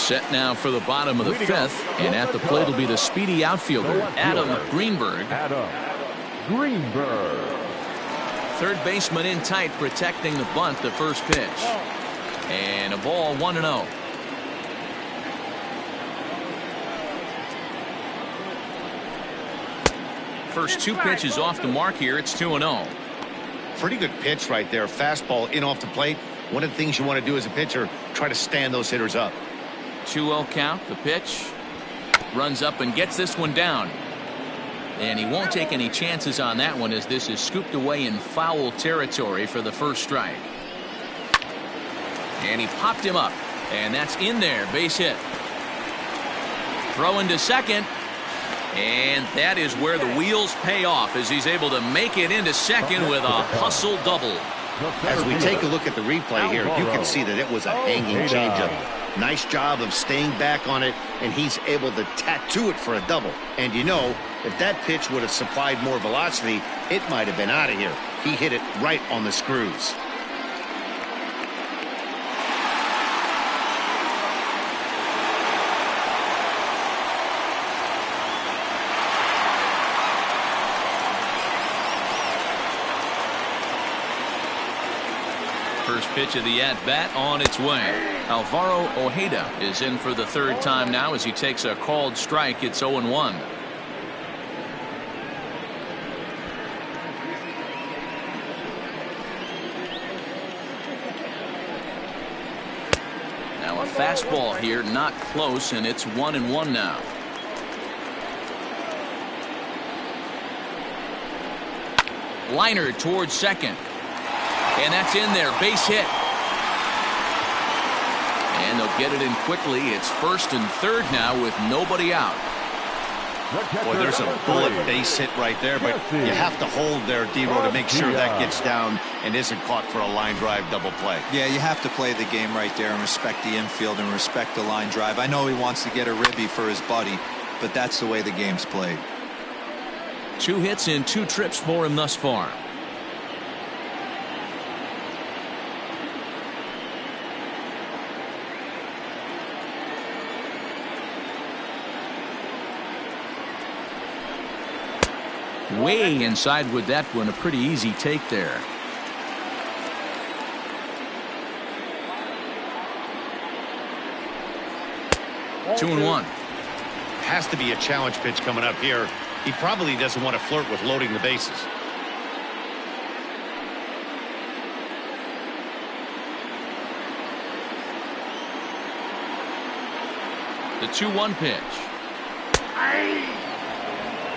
Speaker 1: Set now for the bottom of the fifth, and at the plate will be the speedy outfielder, Adam Greenberg.
Speaker 3: Adam Greenberg.
Speaker 1: Third baseman in tight, protecting the bunt, the first pitch. And a ball, 1-0. First two pitches off the mark here. It's 2-0.
Speaker 2: Pretty good pitch right there. Fastball in off the plate. One of the things you want to do as a pitcher, try to stand those hitters up.
Speaker 1: 2-0 count. The pitch. Runs up and gets this one down. And he won't take any chances on that one, as this is scooped away in foul territory for the first strike. And he popped him up. And that's in there. Base hit. Throw into second. And that is where the wheels pay off, as he's able to make it into second with a hustle double.
Speaker 2: As we take a look at the replay here, you can see that it was a hanging changeup. Nice job of staying back on it, and he's able to tattoo it for a double. And you know, if that pitch would have supplied more velocity, it might have been out of here. He hit it right on the screws.
Speaker 1: First pitch of the at-bat on its way. Alvaro Ojeda is in for the third time now as he takes a called strike. It's 0-1. Now a fastball here, not close, and it's 1-1 now. Liner towards second. And that's in there. Base hit. And they'll get it in quickly. It's first and third now with nobody out.
Speaker 2: Boy, there's a bullet base hit right there, but you have to hold there, D-Row, to make sure that gets down and isn't caught for a line drive double play.
Speaker 4: Yeah, you have to play the game right there and respect the infield and respect the line drive. I know he wants to get a ribby for his buddy, but that's the way the game's played.
Speaker 1: 2 hits in 2 trips for him thus far. Way inside with that one. A pretty easy take there. Two and one.
Speaker 2: Has to be a challenge pitch coming up here. He probably doesn't want to flirt with loading the bases.
Speaker 1: The 2-1 pitch.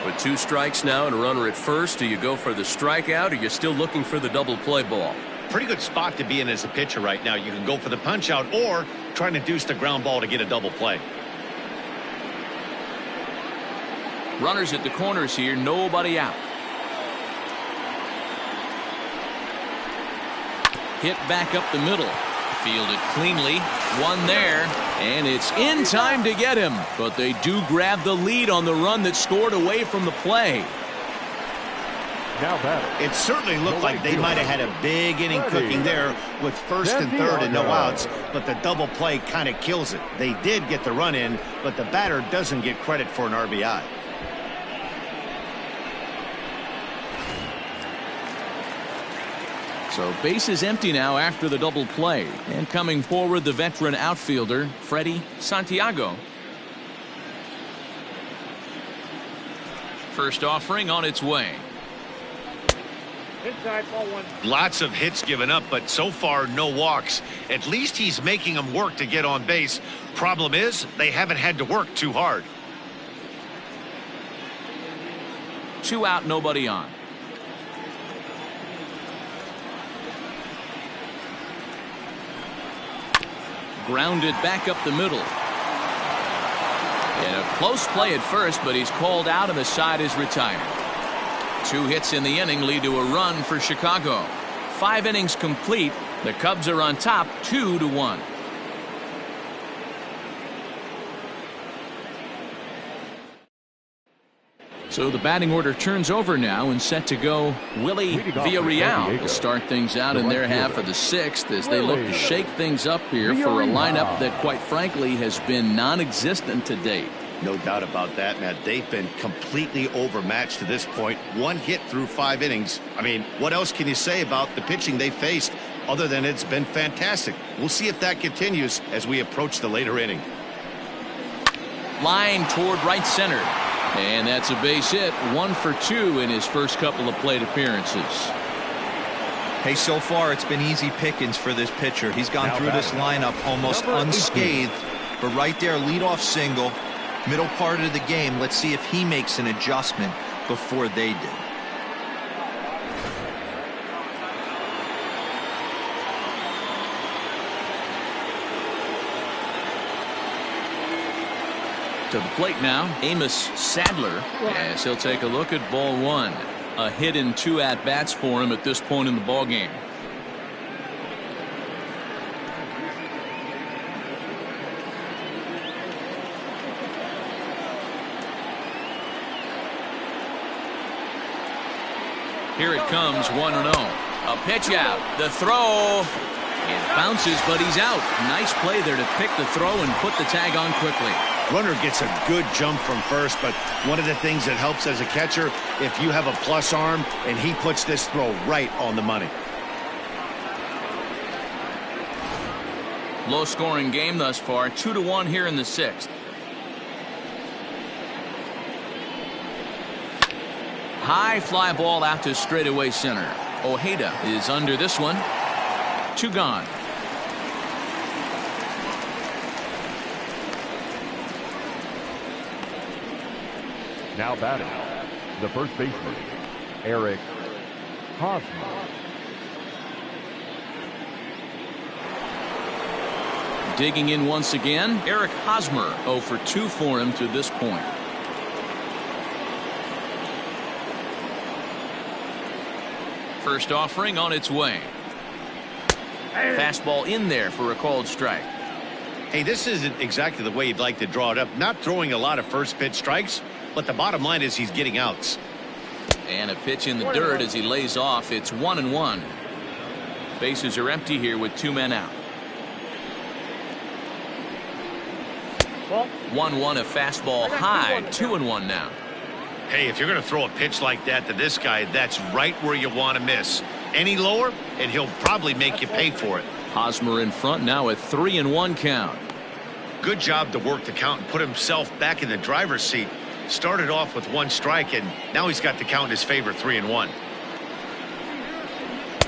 Speaker 7: With 2 strikes now and a runner at first, do you go for the strikeout, or you're still looking for the double play ball?
Speaker 2: Pretty good spot to be in as a pitcher right now. You can go for the punch out or try and induce the ground ball to get a double play.
Speaker 1: Runners at the corners here, nobody out. Hit back up the middle. Fielded cleanly. One there. And it's in time to get him. But they do grab the lead on the run that scored away from the play.
Speaker 3: Now batting.
Speaker 2: It certainly looked like they might have had a big inning cooking there with first and third and no outs, but the double play kind of kills it. They did get the run in, but the batter doesn't get credit for an RBI.
Speaker 1: So base is empty now after the double play. And coming forward, the veteran outfielder, Freddie Santiago. First offering on its way.
Speaker 5: Inside, ball 1.
Speaker 2: Lots of hits given up, but so far no walks. At least he's making them work to get on base. Problem is, they haven't had to work too hard.
Speaker 1: 2 out, nobody on. Grounded back up the middle. And a close play at first, but he's called out and the side is retired. 2 hits in the inning lead to a run for Chicago. 5 innings complete. The Cubs are on top 2-1. So the batting order turns over now and set to go Willie Villarreal to start things out in their half of the 6th as they look to shake things up here for a lineup that quite frankly has been non-existent to date.
Speaker 2: No doubt about that, Matt. They've been completely overmatched to this point. 1 hit through 5 innings. I mean, what else can you say about the pitching they faced other than it's been fantastic? We'll see if that continues as we approach the later inning.
Speaker 1: Line toward right center. And that's a base hit. 1 for 2 in his first couple of plate appearances.
Speaker 4: Hey, so far it's been easy pickings for this pitcher. He's gone through this lineup almost unscathed. But right there, leadoff single, middle part of the game. Let's see if he makes an adjustment before they do.
Speaker 1: To the plate now, Amos Sadler, as he'll take a look at ball 1. A hit in 2 at-bats for him at this point in the ballgame. Here it comes, 1-0. A pitch out, the throw. It bounces, but he's out. Nice play there to pick the throw and put the tag on quickly.
Speaker 2: Runner gets a good jump from first, but one of the things that helps as a catcher, if you have a plus arm and he puts this throw right on the money.
Speaker 1: Low scoring game thus far, 2-1 here in the 6th. High fly ball out to straightaway center. Ojeda is under this one. 2 gone.
Speaker 3: Now batting, the first baseman, Eric Hosmer.
Speaker 1: Digging in once again, Eric Hosmer, 0 for 2 for him to this point. First offering on its way. Fastball in there for a called strike.
Speaker 2: Hey, this isn't exactly the way you'd like to draw it up. Not throwing a lot of first pitch strikes, but the bottom line is he's getting outs.
Speaker 1: And a pitch in the dirt as he lays off. It's 1-1. Bases are empty here with 2 men out. 1-1, a fastball high. 2-1 now.
Speaker 2: Hey, if you're going to throw a pitch like that to this guy, that's right where you want to miss. Any lower, and he'll probably make you pay for it.
Speaker 1: Hosmer in front now, a 3-1 count.
Speaker 2: Good job to work the count and put himself back in the driver's seat. Started off with 1 strike, and now he's got the count in his favor, 3-1.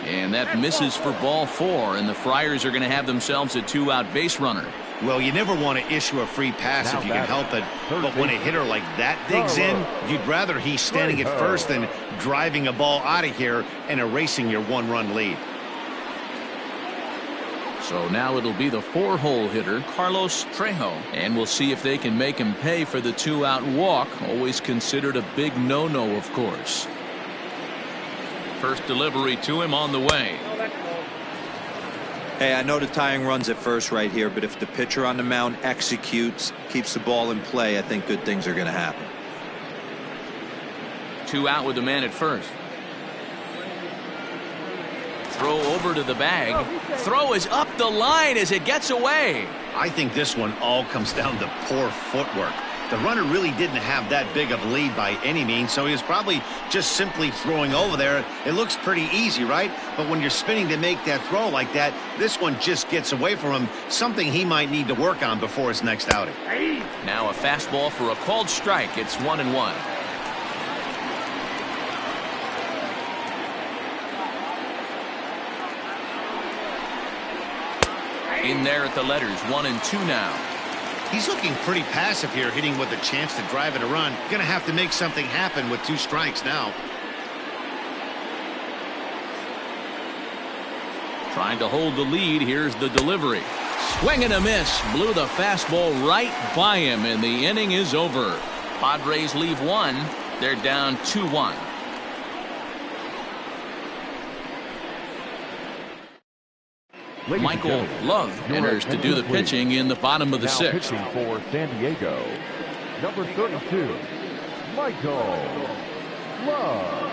Speaker 1: And that misses for ball 4, and the Friars are going to have themselves a 2-out base runner.
Speaker 2: Well, you never want to issue a free pass if you can help it, but when a hitter like that digs in, you'd rather he's standing at first than driving a ball out of here and erasing your 1-run lead.
Speaker 1: So now it'll be the 4-hole hitter, Carlos Trejo, and we'll see if they can make him pay for the 2-out walk. Always considered a big no-no, of course. First delivery to him on the way.
Speaker 4: Hey, I know the tying runs at first right here, but if the pitcher on the mound executes, keeps the ball in play, I think good things are going to happen.
Speaker 1: 2 out with the man at first. Throw over to the bag. Throw is up the line as it gets away.
Speaker 2: I think this one all comes down to poor footwork. The runner really didn't have that big of a lead by any means, so he was probably just simply throwing over there. It looks pretty easy, right? But when you're spinning to make that throw like that, this one just gets away from him, something he might need to work on before his next outing.
Speaker 1: Now a fastball for a called strike. It's 1-1. In there at the letters, 1-2 now.
Speaker 2: He's looking pretty passive here, hitting with a chance to drive it a run. Gonna have to make something happen with 2 strikes now.
Speaker 1: Trying to hold the lead. Here's the delivery. Swing and a miss. Blew the fastball right by him, and the inning is over. Padres leave 1. They're down 2-1. Michael Love enters to do the pitching in the bottom of the 6th.
Speaker 3: Pitching for San Diego, number 32, Michael Love.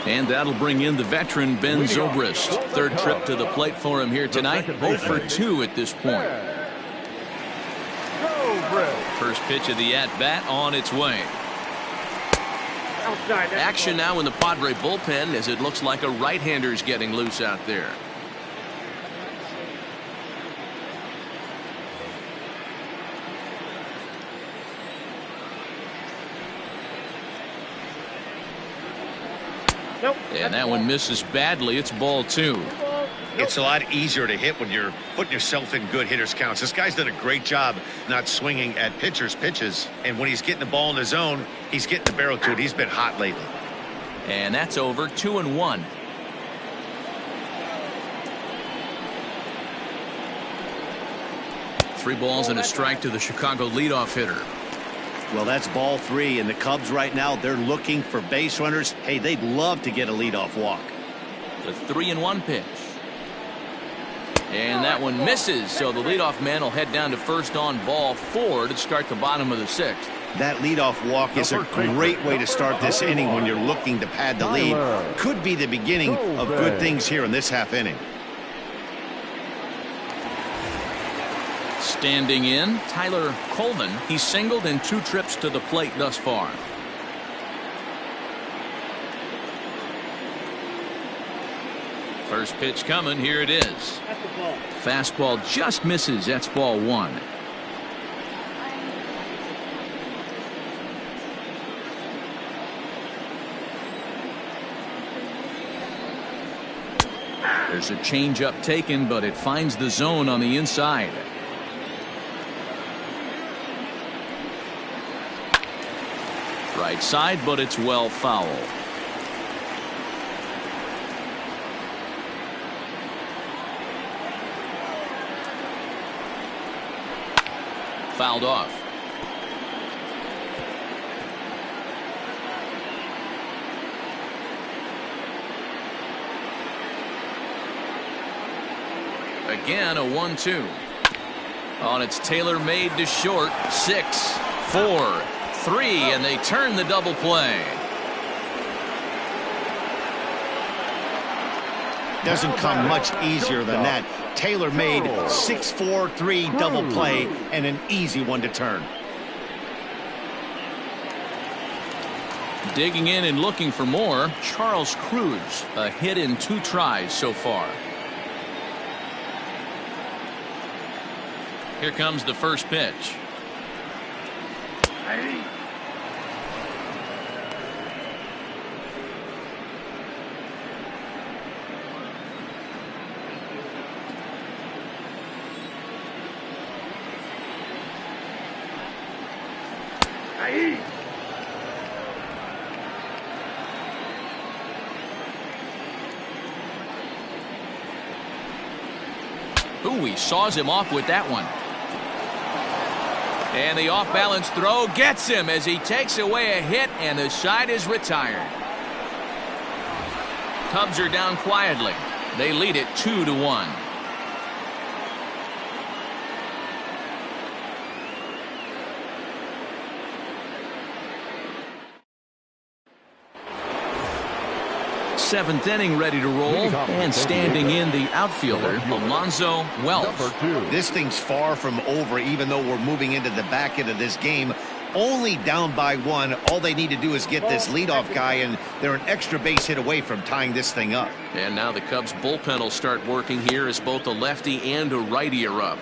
Speaker 1: And that'll bring in the veteran Ben Zobrist. Third trip to the plate for him here tonight. 0 for 2 at this point. First pitch of the at-bat on its way. Action now in the Padre bullpen as it looks like a right-hander's getting loose out there. And that one misses badly. It's ball 2.
Speaker 2: It's a lot easier to hit when you're putting yourself in good hitters counts. This guy's done a great job not swinging at pitchers' pitches. And when he's getting the ball in the zone, he's getting the barrel to it. He's been hot lately.
Speaker 1: And that's over. 2-1. Three balls and a strike to the Chicago leadoff hitter.
Speaker 2: Well, that's ball 3, and the Cubs right now, they're looking for base runners. Hey, they'd love to get a leadoff walk.
Speaker 1: The 3-1 pitch. And that one misses, so the leadoff man will head down to first on ball 4 to start the bottom of the 6th.
Speaker 2: That leadoff walk is a great way to start this inning when you're looking to pad the lead. Could be the beginning of good things here in this half inning.
Speaker 1: Standing in, Tyler Colvin. He's singled in 2 trips to the plate thus far. First pitch coming. Here it is. Fastball just misses. That's ball 1. There's a changeup taken, but it finds the zone on the inside. Right side, but it's well foul. Fouled off. Again, a 1-2. On it's Taylor made to short. 6, 4, 3, and they turn the double play.
Speaker 2: Doesn't come much easier than that. Taylor made 6-4-3 double play and an easy one to turn.
Speaker 1: Digging in and looking for more, Charles Cruz. A hit in 2 tries so far. Here comes the first pitch. Ooh, he saws him off with that one. And the off-balance throw gets him as he takes away a hit, and the side is retired. Cubs are down quietly. They lead it 2-1. Seventh inning ready to roll, and standing in the outfielder, Alonzo Wells.
Speaker 2: This thing's far from over, even though we're moving into the back end of this game. Only down by 1. All they need to do is get this leadoff guy, and they're an extra base hit away from tying this thing up.
Speaker 1: And now the Cubs bullpen will start working here as both a lefty and a righty are up.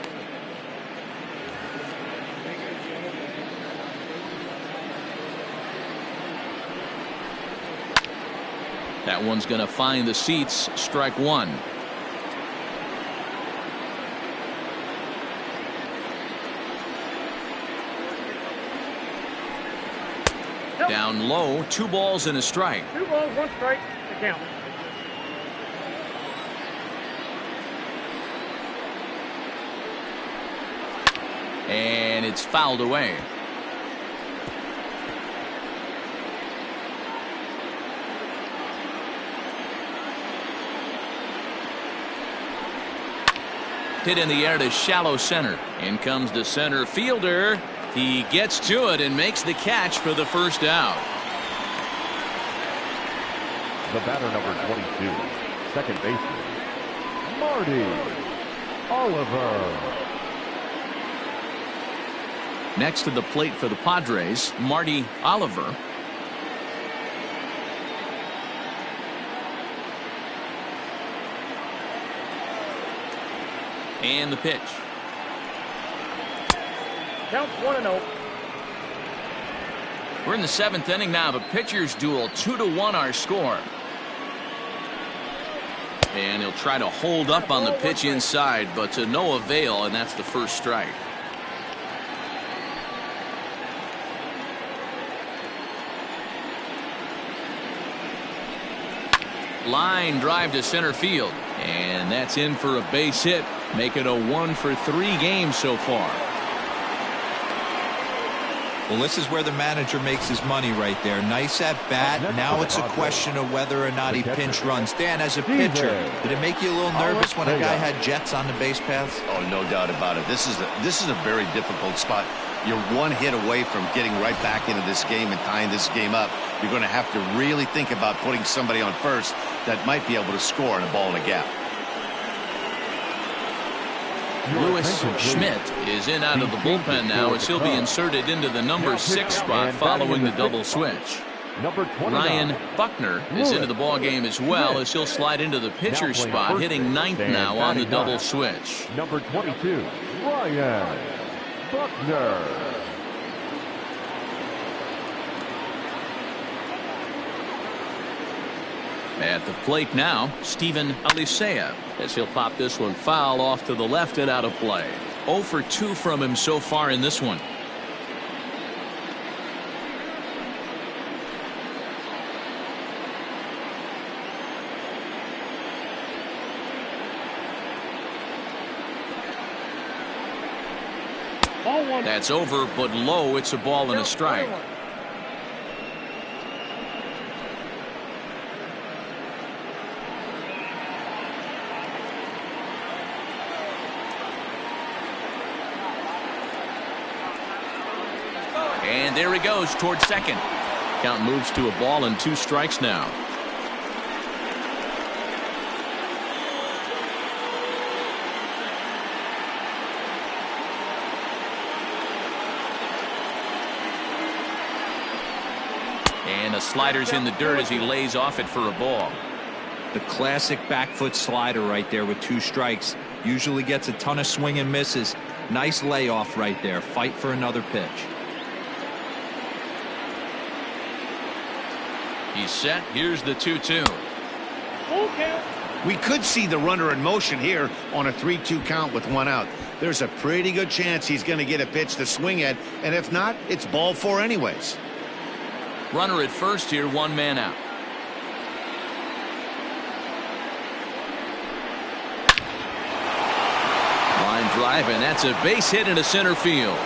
Speaker 1: That one's going to find the seats. Strike 1. Down low, 2 balls and a strike.
Speaker 5: 2 balls, 1 strike to count.
Speaker 1: And it's fouled away. Hit in the air to shallow center. In comes the center fielder. He gets to it and makes the catch for the first out.
Speaker 3: The batter, number 22, second baseman, Marty Oliver.
Speaker 1: Next to the plate for the Padres, Marty Oliver. And the pitch.
Speaker 5: Counts 1-0.
Speaker 1: We're in the 7th inning now. The pitchers duel, 2-1 our score. And he'll try to hold up on the pitch inside, but to no avail, and that's the first strike. Line drive to center field, and that's in for a base hit, make it a 1-for-3 game so far.
Speaker 4: Well, this is where the manager makes his money right there. Nice at bat. Now it's a question of whether or not he pinch runs. Dan, as a pitcher, did it make you a little nervous when a guy had jets on the base paths?
Speaker 2: Oh, no doubt about it. This is a very difficult spot. You're one hit away from getting right back into this game and tying this game up. You're going to have to really think about putting somebody on first that might be able to score in a ball in a gap.
Speaker 1: Lewis Schmidt is in out of the bullpen now as he'll be inserted into the number 6 spot following the double switch. Ryan Buckner is into the ball game as well as he'll slide into the pitcher's spot, hitting 9th now on the double switch.
Speaker 3: Number 22, Ryan Buckner.
Speaker 1: At the plate now, Steven Alicea, as he'll pop this one foul off to the left and out of play. 0 for 2 from him so far in this one. That's over, but low. It's a ball and a strike. And there he goes towards second. Count moves to a ball and 2 strikes now. And the slider's in the dirt as he lays off it for a ball.
Speaker 4: The classic back foot slider right there with 2 strikes. Usually gets a ton of swing and misses. Nice layoff right there. Fight for another pitch.
Speaker 1: He's set. Here's the 2-2.
Speaker 5: Full count.
Speaker 2: We could see the runner in motion here on a 3-2 count with 1 out. There's a pretty good chance he's going to get a pitch to swing at, and if not, it's ball 4 anyways.
Speaker 1: Runner at first here, 1 man out. Line drive, and that's a base hit into center field.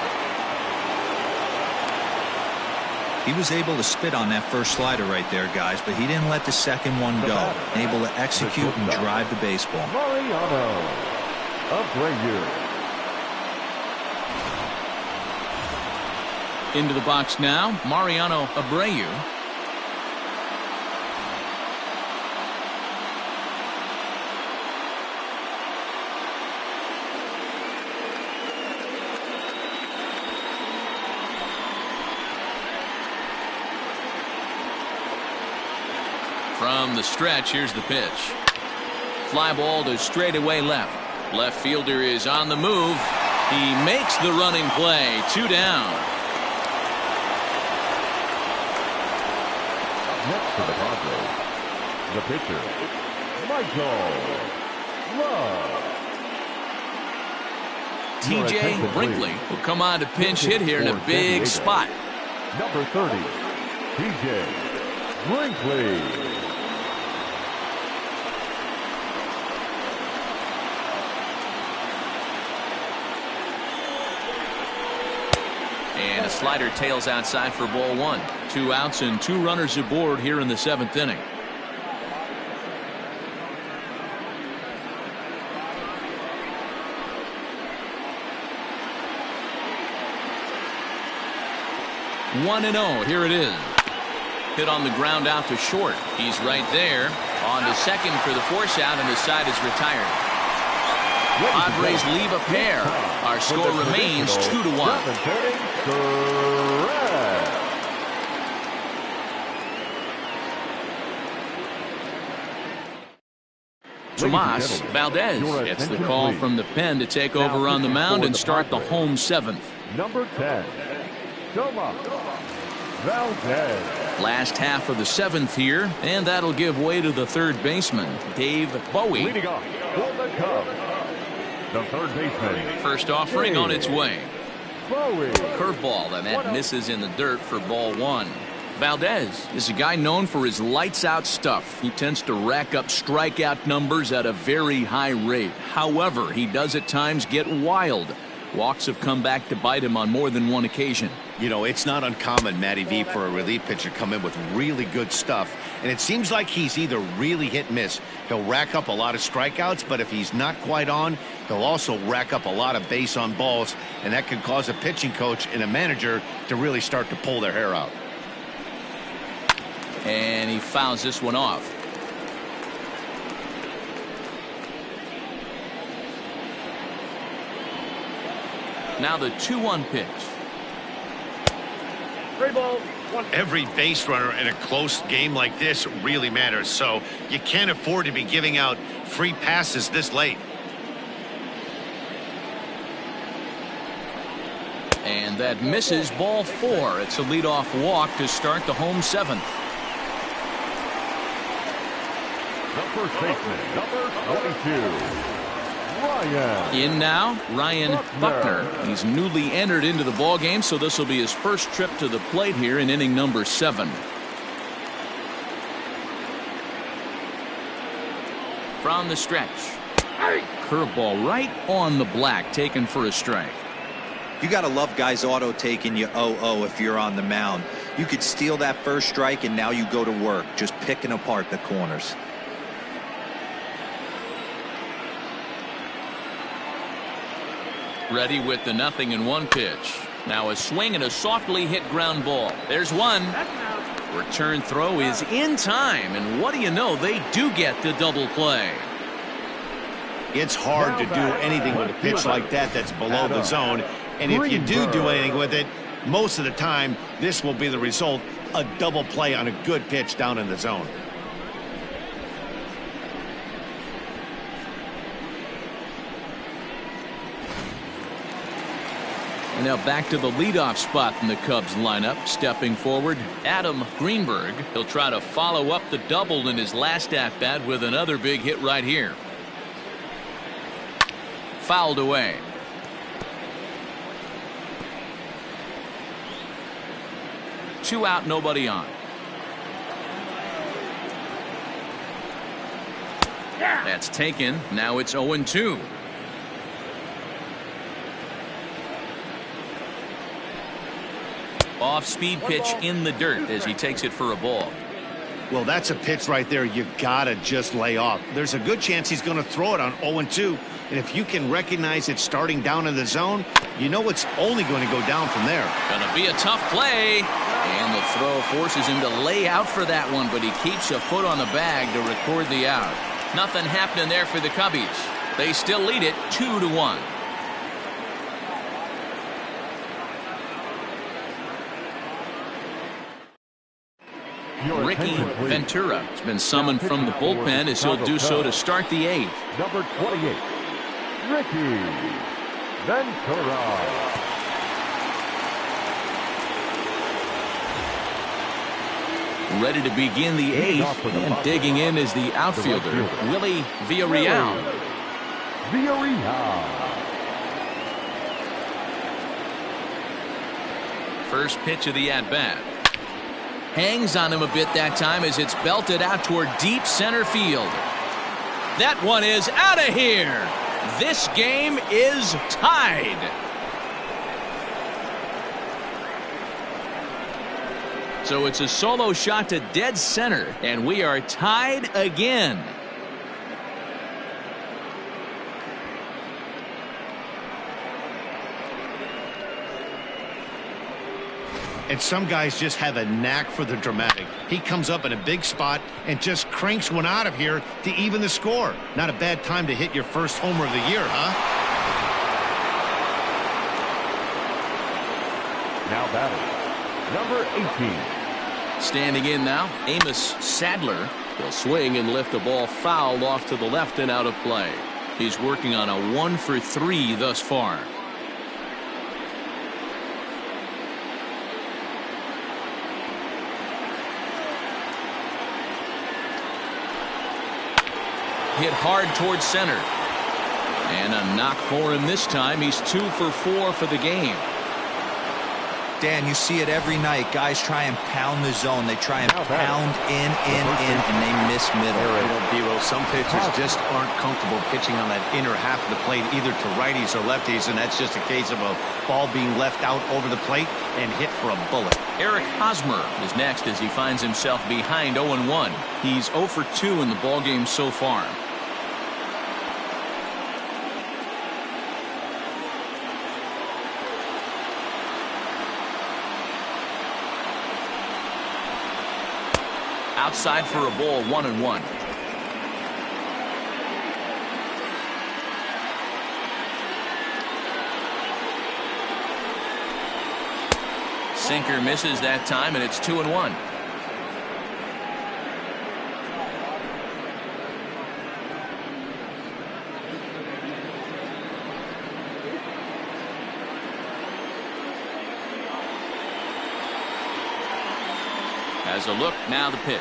Speaker 4: He was able to spit on that first slider right there, guys, but he didn't let the second one go. Able to execute and drive the baseball.
Speaker 3: Mariano Abreu.
Speaker 1: Into the box now, Mariano Abreu. From the stretch, here's the pitch. Fly ball to straightaway left. Left fielder is on the move. He makes the running play. 2 down.
Speaker 3: Next to the Padres, the pitcher, Michael Love.
Speaker 1: TJ Brinkley will come on to pinch hit here in a big spot.
Speaker 3: Number 30, TJ Brinkley.
Speaker 1: And a slider tails outside for ball 1. 2 outs and 2 runners aboard here in the 7th inning. 1-0. Here it is. Hit on the ground out to short. He's right there. On to second for the force out, and the side is retired. Padres leave a pair. Our score remains 2-1. Tomas Valdez gets the call from the pen to take over on the mound and start the home seventh.
Speaker 3: Number 10, Tomas Valdez.
Speaker 1: Last half of the seventh here, and that'll give way to the third baseman, Dave Bowie.
Speaker 3: Leading off for the Cubs, the third baseman.
Speaker 1: First offering on its way.
Speaker 3: Bowie.
Speaker 1: Curveball, and that misses in the dirt for ball one. Valdez is a guy known for his lights-out stuff. He tends to rack up strikeout numbers at a very high rate. However, he does at times get wild. Walks have come back to bite him on more than one occasion.
Speaker 2: You know, it's not uncommon, Matty V, for a relief pitcher to come in with really good stuff. And it seems like he's either really hit and miss. He'll rack up a lot of strikeouts, but if he's not quite on, he'll also rack up a lot of base on balls. And that can cause a pitching coach and a manager to really start to pull their hair out.
Speaker 1: And he fouls this one off. Now the 2-1 pitch.
Speaker 5: 3 balls, 1.
Speaker 2: Every base runner in a close game like this really matters, so you can't afford to be giving out free passes this late.
Speaker 1: And that misses ball 4. It's a leadoff walk to start the home seventh.
Speaker 3: The first baseman, number 22, Ryan.
Speaker 1: In now, Ryan Buckner. He's newly entered into the ballgame, so this will be his first trip to the plate here in inning number 7. From the stretch. Curveball right on the black, taken for a strike.
Speaker 4: You got to love guys auto taking you 0-0 if you're on the mound. You could steal that first strike, and now you go to work, just picking apart the corners.
Speaker 1: Ready with the 0-1 pitch. Now a swing and a softly hit ground ball. There's one. Return throw is in time, and what do you know, they do get the double play.
Speaker 2: It's hard to do anything with a pitch like that that's below the zone, and if you do anything with it, most of the time this will be the result, a double play on a good pitch down in the zone.
Speaker 1: And now back to the leadoff spot in the Cubs lineup. Stepping forward, Adam Greenberg. He'll try to follow up the double in his last at-bat with another big hit right here. Fouled away. Two out, nobody on. That's taken. Now it's 0-2. Off-speed pitch in the dirt as he takes it for a ball.
Speaker 2: Well, that's a pitch right there you gotta just lay off. There's a good chance he's going to throw it on 0-2, and if you can recognize it starting down in the zone, you know it's only going to go down from there.
Speaker 1: Gonna be a tough play, and the throw forces him to lay out for that one, but he keeps a foot on the bag to record the out. Nothing happening there for the Cubbies. They still lead it 2-1. Ricky Ventura has been summoned from the bullpen as he'll do so to start the 8th.
Speaker 3: Number 28, Ricky Ventura.
Speaker 1: Ready to begin the 8th, and digging in is the outfielder, Willie Villarreal. First pitch of the at-bat. Hangs on him a bit that time as it's belted out toward deep center field. That one is out of here. This game is tied. So it's a solo shot to dead center, and we are tied again.
Speaker 2: And some guys just have a knack for the dramatic. He comes up in a big spot and just cranks one out of here to even the score. Not a bad time to hit your first homer of the year, huh?
Speaker 3: Now batting, number 18.
Speaker 7: Standing in now, Amos Sadler. He'll swing and lift a ball fouled off to the left and out of play. He's working on a 1 for 3 thus far. Hit hard towards center. And a knock for him this time. He's 2 for 4 for the game.
Speaker 4: Dan, you see it every night. Guys try and pound the zone. They try and pound in, and they miss middle.
Speaker 2: Some pitchers just aren't comfortable pitching on that inner half of the plate, either to righties or lefties, and that's just a case of a ball being left out over the plate and hit for a bullet.
Speaker 7: Eric Hosmer is next as he finds himself behind 0-1. He's 0 for 2 in the ballgame so far. Outside for a ball, 1-1. Sinker misses that time, and it's 2-1. Has a look, now the pitch.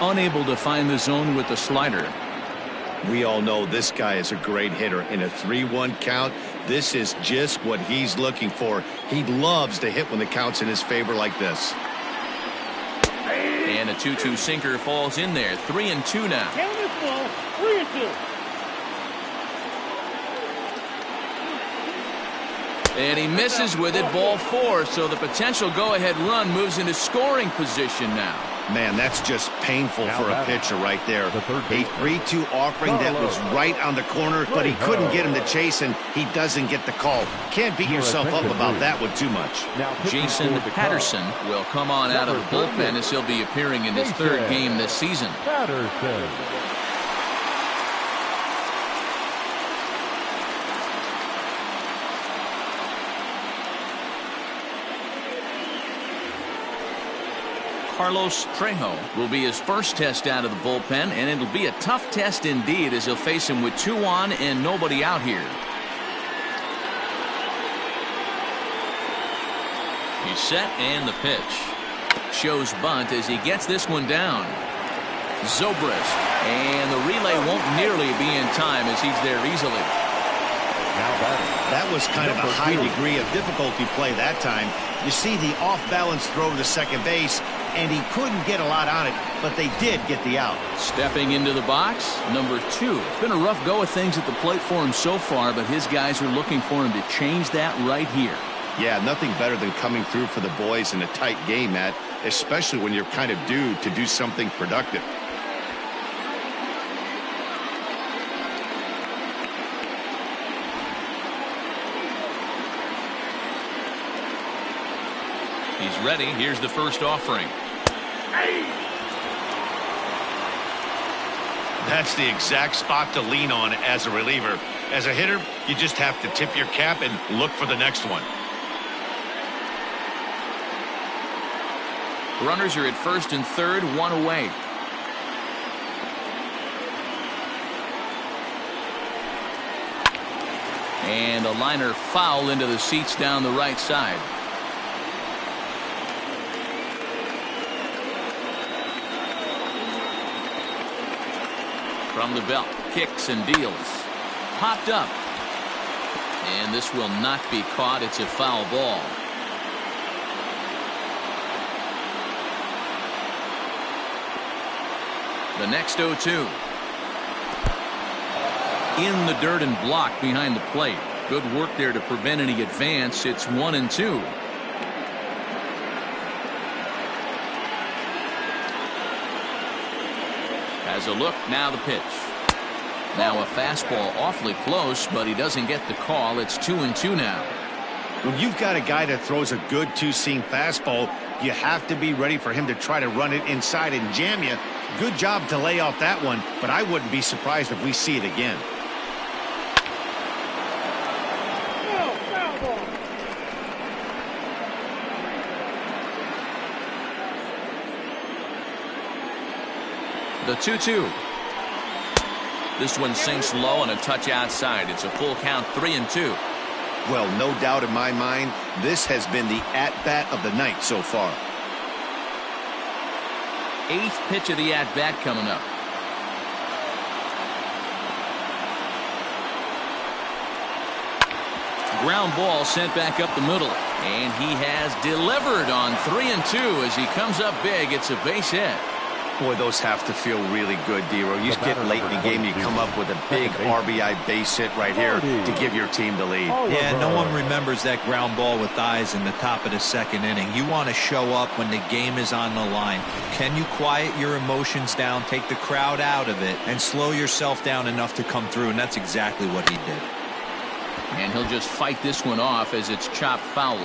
Speaker 7: Unable to find the zone with the slider.
Speaker 2: We all know this guy is a great hitter. In a 3-1 count, this is just what he's looking for. He loves to hit when the count's in his favor like this.
Speaker 7: And a 2-2 sinker falls in there. 3-2 now.
Speaker 5: Count this ball, 3-2.
Speaker 7: And he misses with it, ball 4. So the potential go-ahead run moves into scoring position now.
Speaker 2: Man, that's just painful
Speaker 3: Now
Speaker 2: for a
Speaker 3: batting,
Speaker 2: pitcher right there.
Speaker 3: the third
Speaker 2: A
Speaker 3: baseman,
Speaker 2: 3-2 offering that was right on the corner, but he couldn't get him to chase, and he doesn't get the call. Can't beat yourself up about that one too much.
Speaker 3: Now pitching
Speaker 7: Jason
Speaker 3: for the Cubs,
Speaker 7: Patterson will come on out of the bullpen as he'll be appearing in his third game this season.
Speaker 3: Patterson.
Speaker 7: Carlos Trejo will be his first test out of the bullpen, and it'll be a tough test indeed as he'll face him with 2 on and nobody out here. He's set, and the pitch. Shows bunt as he gets this one down. Zobrist, and the relay won't nearly be in time as he's there easily.
Speaker 3: Now batting,
Speaker 2: That was kind of a high degree of difficulty play that time. You see the off-balance throw to second base, and he couldn't get a lot on it, but they did get the out.
Speaker 7: Stepping into the box, number 2. It's been a rough go of things at the plate for him so far, but his guys are looking for him to change that right here.
Speaker 2: Yeah, nothing better than coming through for the boys in a tight game, Matt, especially when you're kind of due to do something productive.
Speaker 7: He's ready. Here's the first offering.
Speaker 2: That's the exact spot to lean on as a reliever. As a hitter, you just have to tip your cap and look for the next one.
Speaker 7: Runners are at first and third, 1 away. And a liner foul into the seats down the right side. From the belt, kicks and deals. Popped up. And this will not be caught. It's a foul ball. The next 0-2. In the dirt and blocked behind the plate. Good work there to prevent any advance. It's 1-2. Has a look, now the pitch. Now a fastball awfully close, but he doesn't get the call. It's 2-2 now.
Speaker 2: When you've got a guy that throws a good two-seam fastball, you have to be ready for him to try to run it inside and jam you. Good job to lay off that one, but I wouldn't be surprised if we see it again.
Speaker 1: The 2-2. This one sinks low and a touch outside. It's a full count, 3-2.
Speaker 2: Well, no doubt in my mind, this has been the at-bat of the night so far.
Speaker 1: 8th pitch of the at-bat coming up. Ground ball sent back up the middle. And he has delivered on 3-2 as he comes up big. It's a base hit.
Speaker 2: Boy, those have to feel really good, Dero. You just get late in the game, you come up with a big RBI base hit right here to give your team the lead.
Speaker 4: Yeah, no one remembers that ground ball with eyes in the top of the 2nd inning. You want to show up when the game is on the line. Can you quiet your emotions down, take the crowd out of it, and slow yourself down enough to come through? And that's exactly what he did.
Speaker 1: And he'll just fight this one off as it's chopped foul.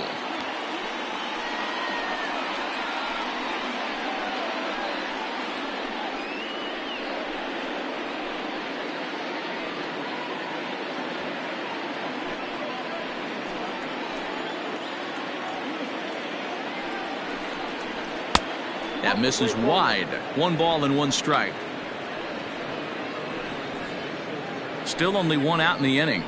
Speaker 1: That misses wide. 1 ball and 1 strike. Still only 1 out in the inning.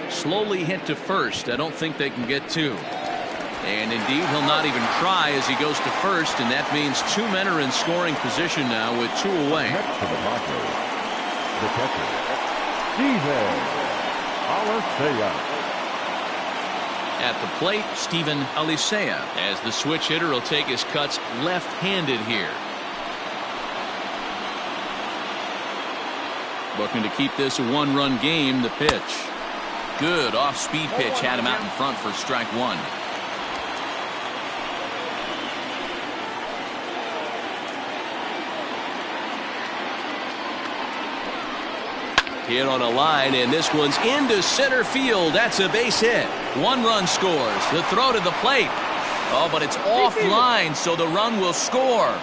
Speaker 1: Slowly hit to first. I don't think they can get 2. And indeed, he'll not even try as he goes to first, and that means 2 men are in scoring position now with 2 away.
Speaker 3: Next to the Padres, the catcher, Steven Alicea.
Speaker 1: At the plate, Steven Alicea, as the switch hitter will take his cuts left-handed here. Looking to keep this a 1-run game. The pitch. Good off-speed pitch had him out in front for strike 1. Hit on a line, and this one's into center field. That's a base hit. 1 run scores. The throw to the plate. Oh, but it's offline, so the run will score.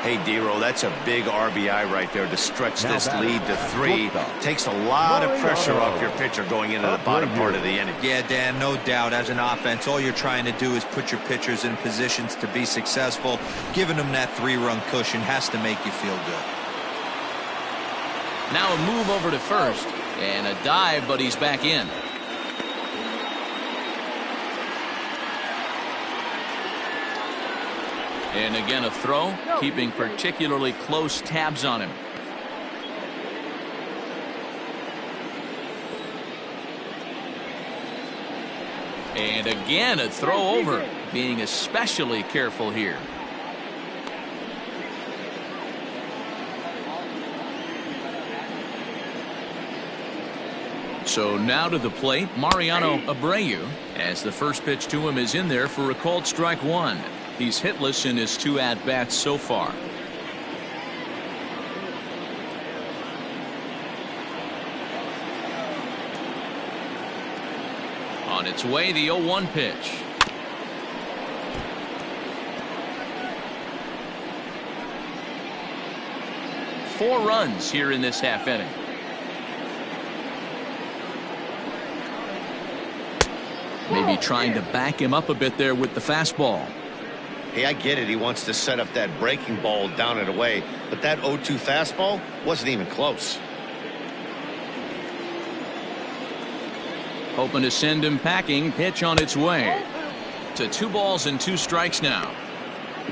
Speaker 2: Hey, Dero, that's a big RBI right there to stretch this lead to 3. Takes a lot of pressure off your pitcher going into the bottom part of the inning.
Speaker 4: Yeah, Dan, no doubt. As an offense, all you're trying to do is put your pitchers in positions to be successful. Giving them that 3-run cushion has to make you feel good.
Speaker 1: Now a move over to first. And a dive, but he's back in. And again a throw, keeping particularly close tabs on him. And again a throw over, being especially careful here. So now to the plate, Mariano Abreu, as the first pitch to him is in there for a called strike 1. He's hitless in his 2 at-bats so far. On its way, the 0-1 pitch. Four runs here in this half inning. Maybe trying to back him up a bit there with the fastball.
Speaker 2: Hey, I get it. He wants to set up that breaking ball down and away, but that 0-2 fastball wasn't even close.
Speaker 1: Hoping to send him packing. Pitch on its way. To 2 balls and 2 strikes now.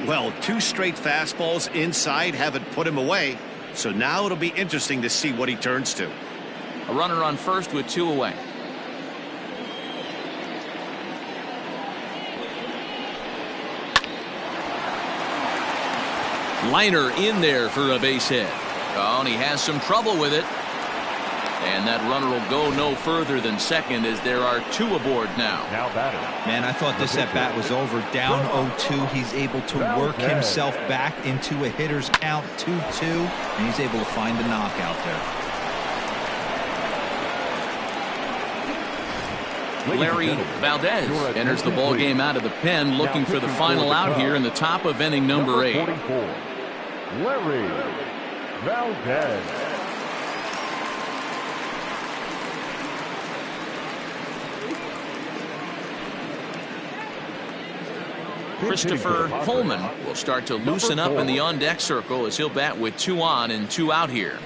Speaker 2: Well, 2 straight fastballs inside haven't put him away, so now it'll be interesting to see what he turns to.
Speaker 1: A runner on first with 2 away. Liner in there for a base hit. Oh, and he has some trouble with it. And that runner will go no further than second as there are 2 aboard now.
Speaker 3: Now batter.
Speaker 4: Man, I thought this at-bat was over. Down 0-2. He's able to work himself back into a hitter's count 2-2, and he's able to find a knockout there.
Speaker 1: Larry Valdez enters the ball game out of the pen, looking for the final out here in the top of inning number 8.
Speaker 3: Larry Valdez.
Speaker 1: Christopher Coleman will start to loosen up in the on-deck circle as he'll bat with 2 on and 2 out here.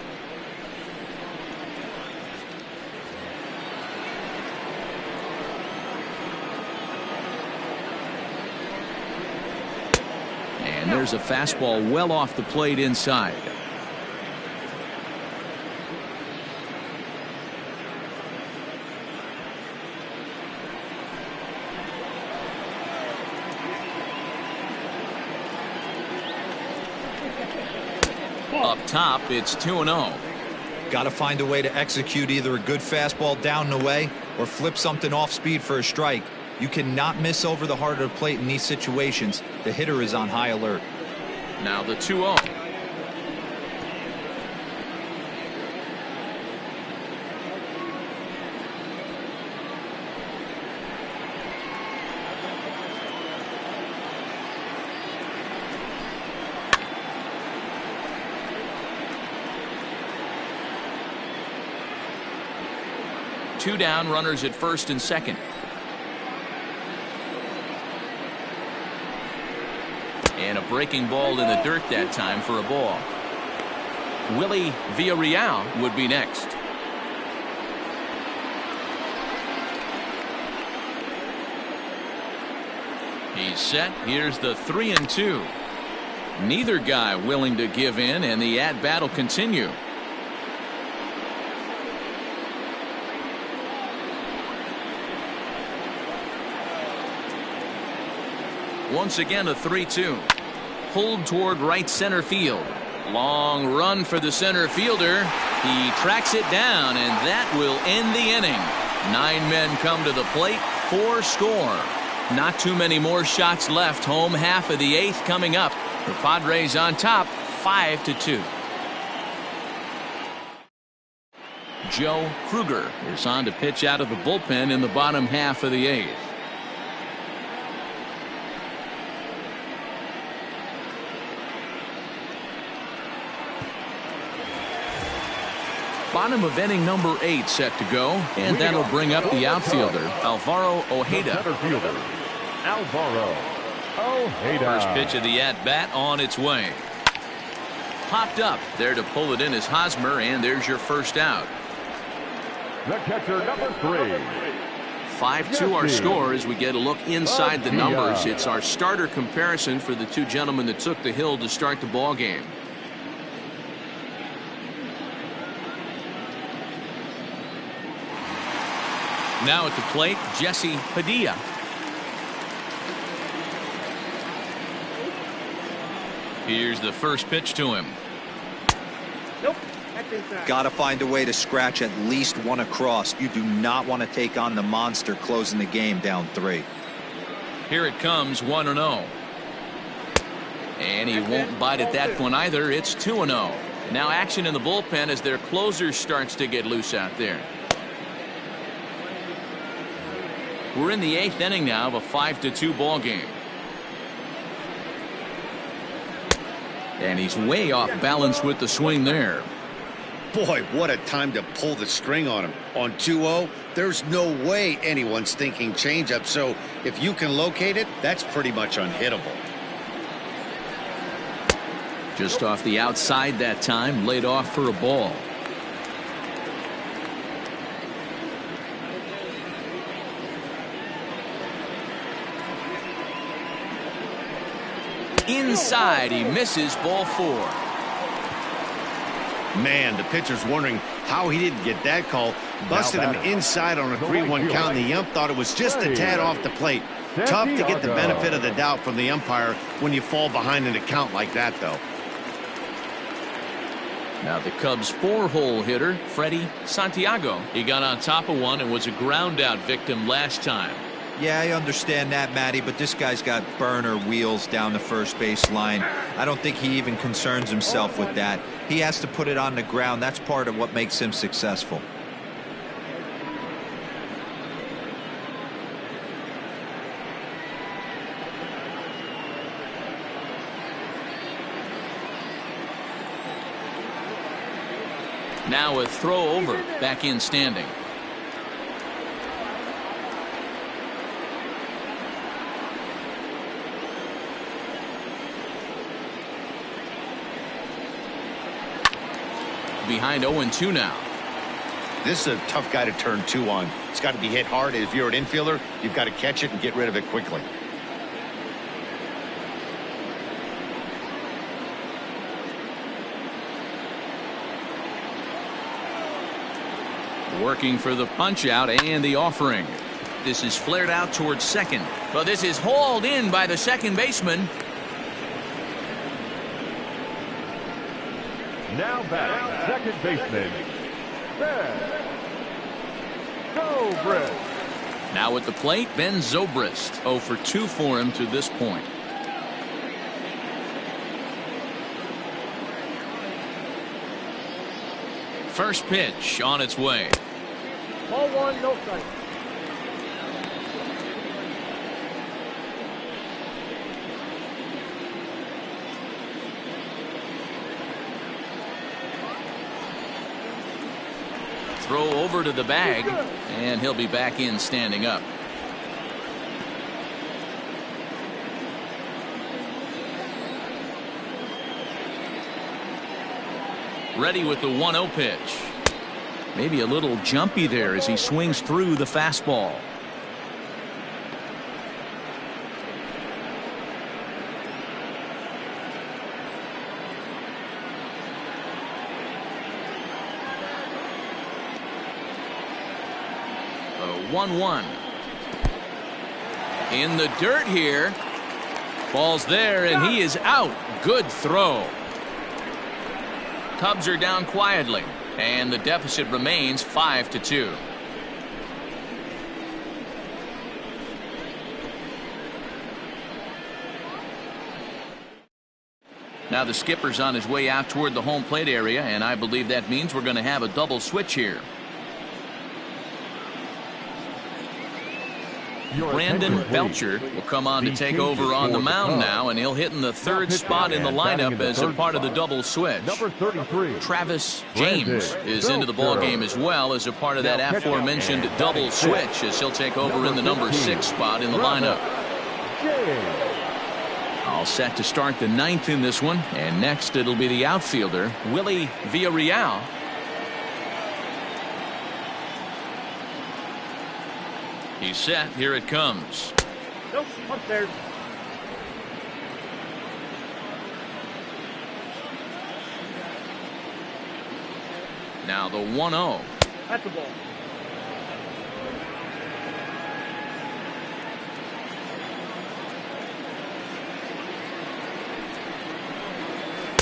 Speaker 1: And there's a fastball well off the plate inside. Up top, it's 2-0.
Speaker 4: Got to find a way to execute either a good fastball down and away or flip something off speed for a strike. You cannot miss over the heart of the plate in these situations. The hitter is on high alert.
Speaker 1: Now the 2-0. Two down, runners at first and second. And a breaking ball in the dirt that time for a ball. Willie Villarreal would be next. He's set. Here's the 3-2. Neither guy willing to give in, and the at-bat will continue. Once again, a 3-2. Pulled toward right center field. Long run for the center fielder. He tracks it down, and that will end the inning. 9 men come to the plate, 4 score. Not too many more shots left. Home half of the 8th coming up. The Padres on top, 5-2. Joe Kruger is on to pitch out of the bullpen in the bottom half of the 8th. Bottom of inning number 8 set to go, and that'll bring up the outfielder, Alvaro Ojeda.
Speaker 3: Alvaro Ojeda.
Speaker 1: First pitch of the at-bat on its way. Popped up. There to pull it in is Hosmer, and there's your first out.
Speaker 3: The catcher, number 3.
Speaker 1: 5-2 our score as we get a look inside the numbers. It's our starter comparison for the 2 gentlemen that took the hill to start the ball game. Now at the plate, Jesse Padilla. Here's the first pitch to him.
Speaker 5: Nope.
Speaker 4: Got to find a way to scratch at least one across. You do not want to take on the monster closing the game down 3.
Speaker 1: Here it comes, 1-0. And he won't bite at that one either. It's 2-0. Now action in the bullpen as their closer starts to get loose out there. We're in the 8th inning now of a 5-2 ball game. And he's way off balance with the swing there.
Speaker 2: Boy, what a time to pull the string on him. On 2-0, there's no way anyone's thinking changeup. So if you can locate it, that's pretty much unhittable.
Speaker 1: Just off the outside that time, laid off for a ball. Inside, he misses, ball 4.
Speaker 2: Man, the pitcher's wondering how he didn't get that call. Busted him inside on a 3-1 count, and the ump thought it was just a tad off the plate. Tough to get the benefit of the doubt from the umpire when you fall behind in a count like that, though.
Speaker 1: Now the Cubs' 4-hole hitter, Freddie Santiago. He got on top of one and was a ground out victim last time.
Speaker 4: Yeah, I understand that, Matty, but this guy's got burner wheels down the first base line. I don't think he even concerns himself with that. He has to put it on the ground. That's part of what makes him successful.
Speaker 1: Now a throw over, back in standing. Behind 0-2 now.
Speaker 2: This is a tough guy to turn 2 on. It's got to be hit hard. If you're an infielder, you've got to catch it and get rid of it quickly.
Speaker 1: Working for the punch out and the offering. This is flared out towards second. But this is hauled in by the second baseman.
Speaker 3: Now back, second baseman, Ben Zobrist.
Speaker 1: Now at the plate, Ben Zobrist. 0 for 2 for him to this point. First pitch on its way.
Speaker 5: Ball 1, no strike.
Speaker 1: Throw over to the bag, and he'll be back in standing up. Ready with the 1-0 pitch. Maybe a little jumpy there as he swings through the fastball. A 1-1. In the dirt here. Ball's there, and he is out. Good throw. Cubs are down quietly, and the deficit remains 5-2. Now the skipper's on his way out toward the home plate area, and I believe that means we're going to have a double switch here. Brandon Belcher will come on to take over on the mound now, and he'll hit in the third spot in the lineup as a part of the double switch.
Speaker 3: Number 33.
Speaker 1: Travis James is into the ball game as well as a part of that aforementioned double switch, as he'll take over in the number 6 spot in the lineup. All set to start the 9th in this one, and next it'll be the outfielder Willie Villarreal. He's set. Here it comes.
Speaker 5: Nope, upstairs.
Speaker 1: Now the 1-0.
Speaker 5: That's the ball.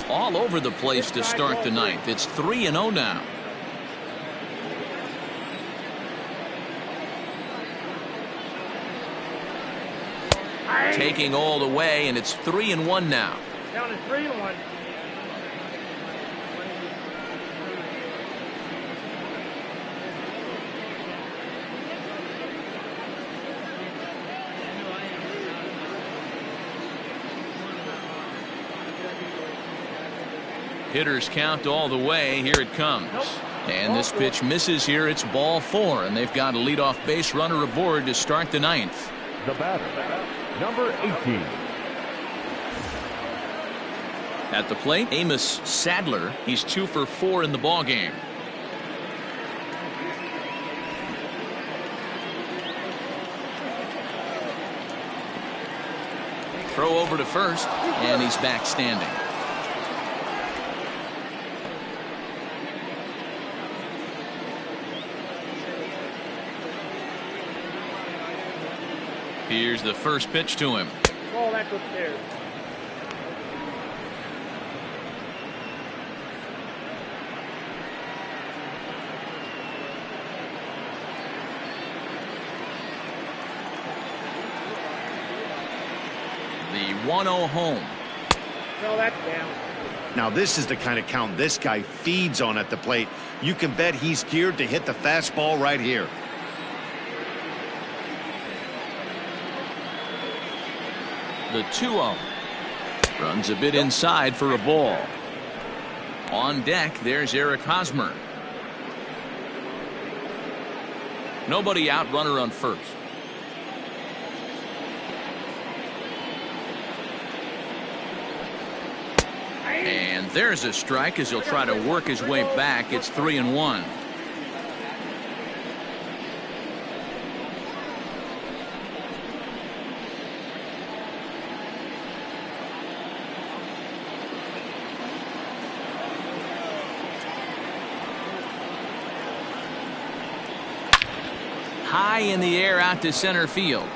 Speaker 1: All over the place to start the 9th. It's 3-0 now. Taking all the way, and it's 3-1 now.
Speaker 5: Down to 3-1.
Speaker 1: Hitters count all the way. Here it comes. And this pitch misses here. It's ball 4, and they've got a leadoff base runner aboard to start the 9th.
Speaker 3: The batter, number 18.
Speaker 1: At the plate, Amos Sadler. He's 2 for 4 in the ball game. Throw over to first, and he's back standing. Here's the first pitch to him.
Speaker 5: Oh, that's upstairs.
Speaker 1: 1-0 home.
Speaker 5: No, that's down.
Speaker 2: Now this is the kind of count this guy feeds on at the plate. You can bet he's geared to hit the fastball right here.
Speaker 1: The 2-0. Runs a bit inside for a ball. On deck, there's Eric Hosmer. Nobody out, runner on first. And there's a strike as he'll try to work his way back. It's 3-1. High in the air out to center field.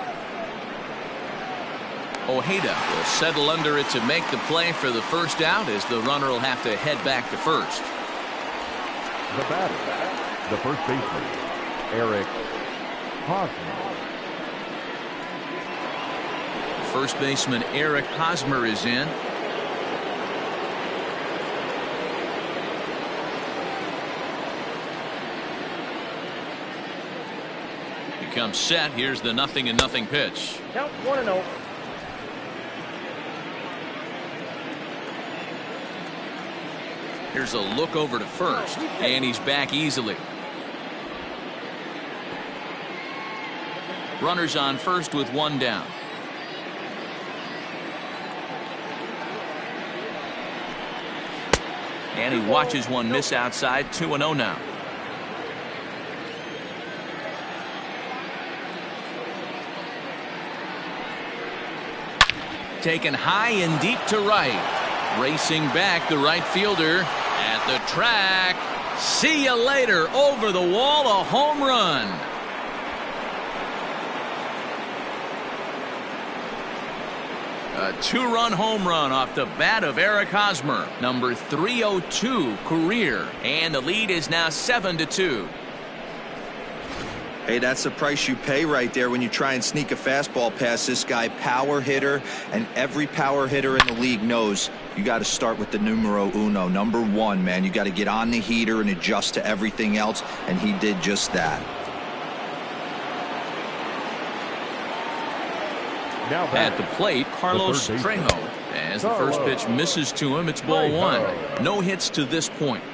Speaker 1: Ojeda will settle under it to make the play for the first out, as the runner will have to head back to first.
Speaker 3: The batter, the first baseman, Eric Hosmer.
Speaker 1: First baseman Eric Hosmer is in. He comes set. Here's the 0-0 pitch.
Speaker 5: Count 1-0.
Speaker 1: Here's a look over to first, and he's back easily. Runners on first with one down. And he watches one miss outside. 2-0 now. Taken high and deep to right. Racing back, the right fielder at the track. See you later. Over the wall, a home run. A 2-run home run off the bat of Eric Hosmer, number 302 career, and the lead is now 7-2.
Speaker 4: Hey, that's the price you pay right there when you try and sneak a fastball past this guy. Power hitter, and every power hitter in the league knows you got to start with the numero uno, number 1, man. You got to get on the heater and adjust to everything else, and he did just that.
Speaker 3: Now
Speaker 1: At the plate, Carlos Trejo. As the first pitch misses to him, it's ball 1. No hits to this point.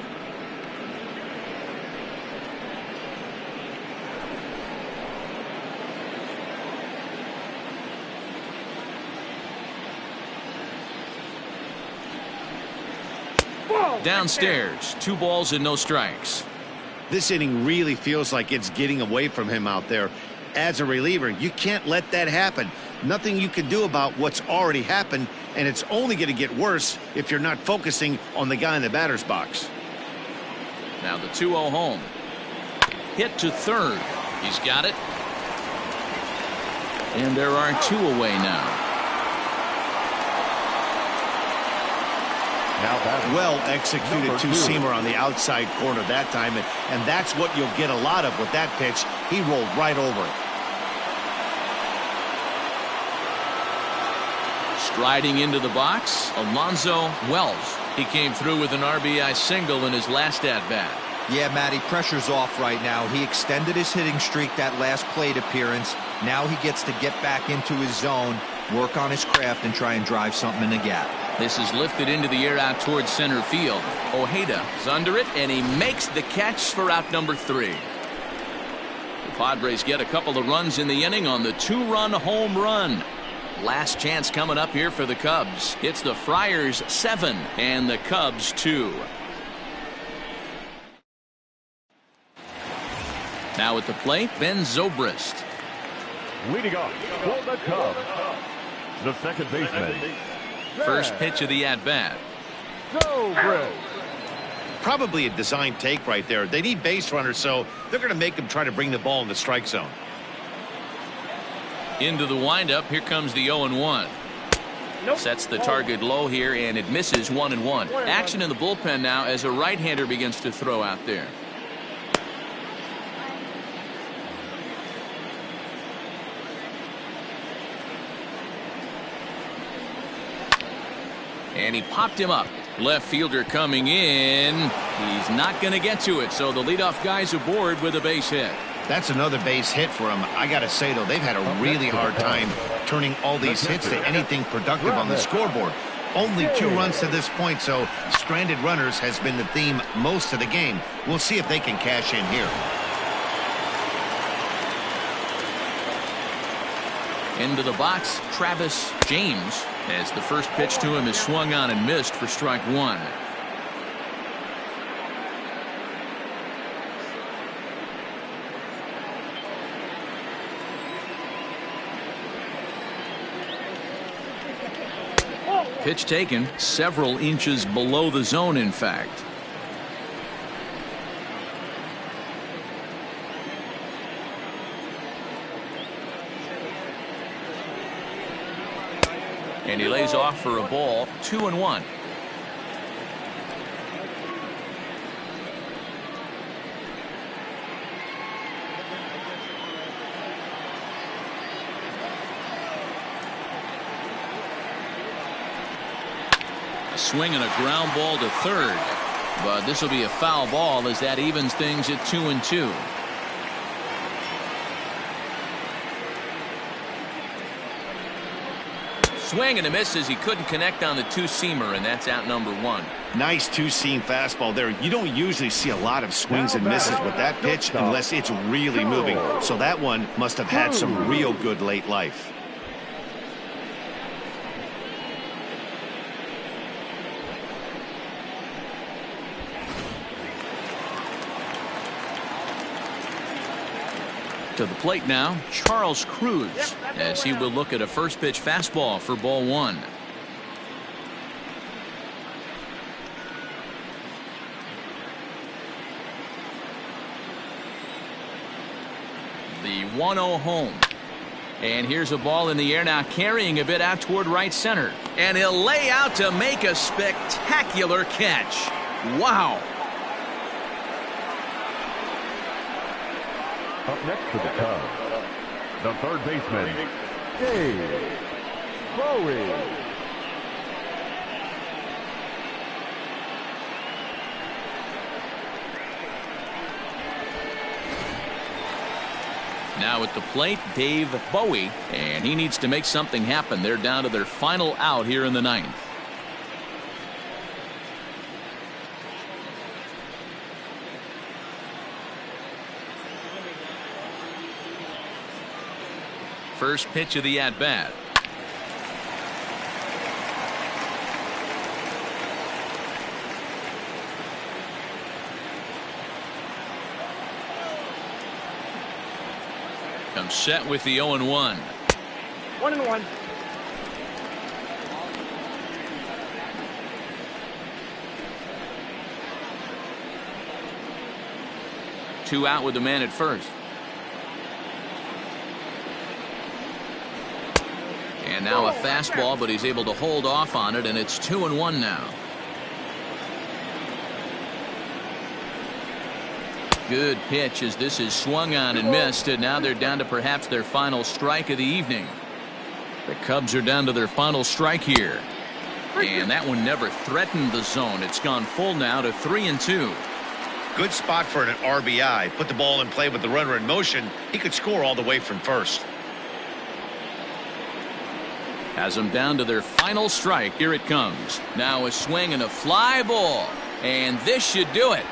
Speaker 1: Downstairs, 2 balls and no strikes.
Speaker 2: This inning really feels like it's getting away from him out there. As a reliever, you can't let that happen. Nothing you can do about what's already happened, and it's only going to get worse if you're not focusing on the guy in the batter's box.
Speaker 1: Now the 2-0 home. Hit to third. He's got it. And there are 2 away now.
Speaker 2: Well executed 2-seamer on the outside corner that time, and that's what you'll get a lot of with that pitch. He rolled right over it.
Speaker 1: Striding into the box, Alonzo Wells. He came through with an RBI single in his last at-bat.
Speaker 4: Yeah, Matty, pressure's off right now. He extended his hitting streak that last plate appearance. Now he gets to get back into his zone, work on his craft, and try and drive something in the gap.
Speaker 1: This is lifted into the air out towards center field. Ojeda is under it, and he makes the catch for out number 3. The Padres get a couple of runs in the inning on the 2-run home run. Last chance coming up here for the Cubs. It's the Friars 7 and the Cubs 2. Now at the plate, Ben Zobrist.
Speaker 3: Leading off for the Cubs, the second baseman.
Speaker 1: First pitch of the at-bat.
Speaker 2: Probably a design take right there. They need base runners, so they're going to make them try to bring the ball in the strike zone.
Speaker 1: Into the windup. Here comes the 0-1.
Speaker 5: Nope.
Speaker 1: Sets the target low here, and it misses. 1-1. Action in the bullpen now as a right-hander begins to throw out there.
Speaker 7: And he popped him up. Left fielder coming in. He's not going to get to it, so the leadoff guy's aboard with a base hit.
Speaker 2: That's another base hit for him. I got to say, though, they've had a really hard time turning all these hits to anything productive on the scoreboard. Only 2 runs to this point, so stranded runners has been the theme most of the game. We'll see if they can cash in here.
Speaker 7: Into the box, Travis James, as the first pitch to him is swung on and missed for strike 1. Pitch taken several inches below the zone, in fact. And he lays off for a ball. 2-1. Swing and a ground ball to third, but this will be a foul ball as that evens things at 2-2. Swing and a miss as he couldn't connect on the two-seamer, and that's out number 1.
Speaker 2: Nice two-seam fastball there. You don't usually see a lot of swings and misses with that pitch unless it's really moving, so that one must have had some real good late life.
Speaker 7: To the plate now, Charles Cruz, as he will look at a first pitch fastball for ball 1. The 1-0 home. And here's a ball in the air now, carrying a bit out toward right center. And he'll lay out to make a spectacular catch. Wow.
Speaker 3: Up next for the Cubs, the third baseman, Dave Bowie.
Speaker 7: Now at the plate, Dave Bowie, and he needs to make something happen. They're down to their final out here in the 9th. First pitch of the at-bat. Comes set with the 0-1.
Speaker 5: 1-1.
Speaker 7: Two out with the man at first. And now a fastball, but he's able to hold off on it, and it's 2-1 now. Good pitch as this is swung on and missed, and now they're down to perhaps their final strike of the evening. The Cubs are down to their final strike here. And that one never threatened the zone. It's gone full now to 3-2.
Speaker 2: Good spot for an RBI. Put the ball in play with the runner in motion. He could score all the way from first.
Speaker 7: Has them down to their final strike. Here it comes. Now a swing and a fly ball. And this should do it.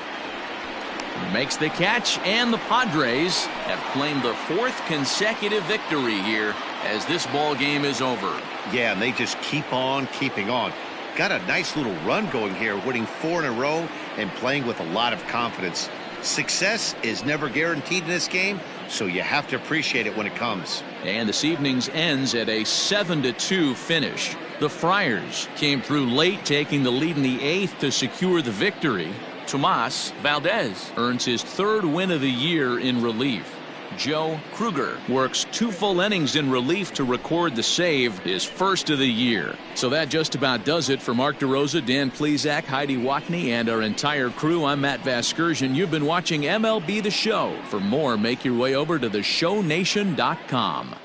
Speaker 7: He makes the catch, and the Padres have claimed their 4th consecutive victory here as this ball game is over.
Speaker 2: Yeah, and they just keep on keeping on. Got a nice little run going here, winning 4 in a row and playing with a lot of confidence. Success is never guaranteed in this game, so you have to appreciate it when it comes.
Speaker 7: And this evening's ends at a 7-2 finish. The Friars came through late, taking the lead in the 8th to secure the victory. Tomas Valdez earns his 3rd win of the year in relief. Joe Kruger works 2 full innings in relief to record the save, his 1st of the year. So that just about does it for Mark DeRosa, Dan Plesac, Heidi Watney, and our entire crew. I'm Matt Vasgersian. You've been watching MLB The Show. For more, make your way over to theshownation.com.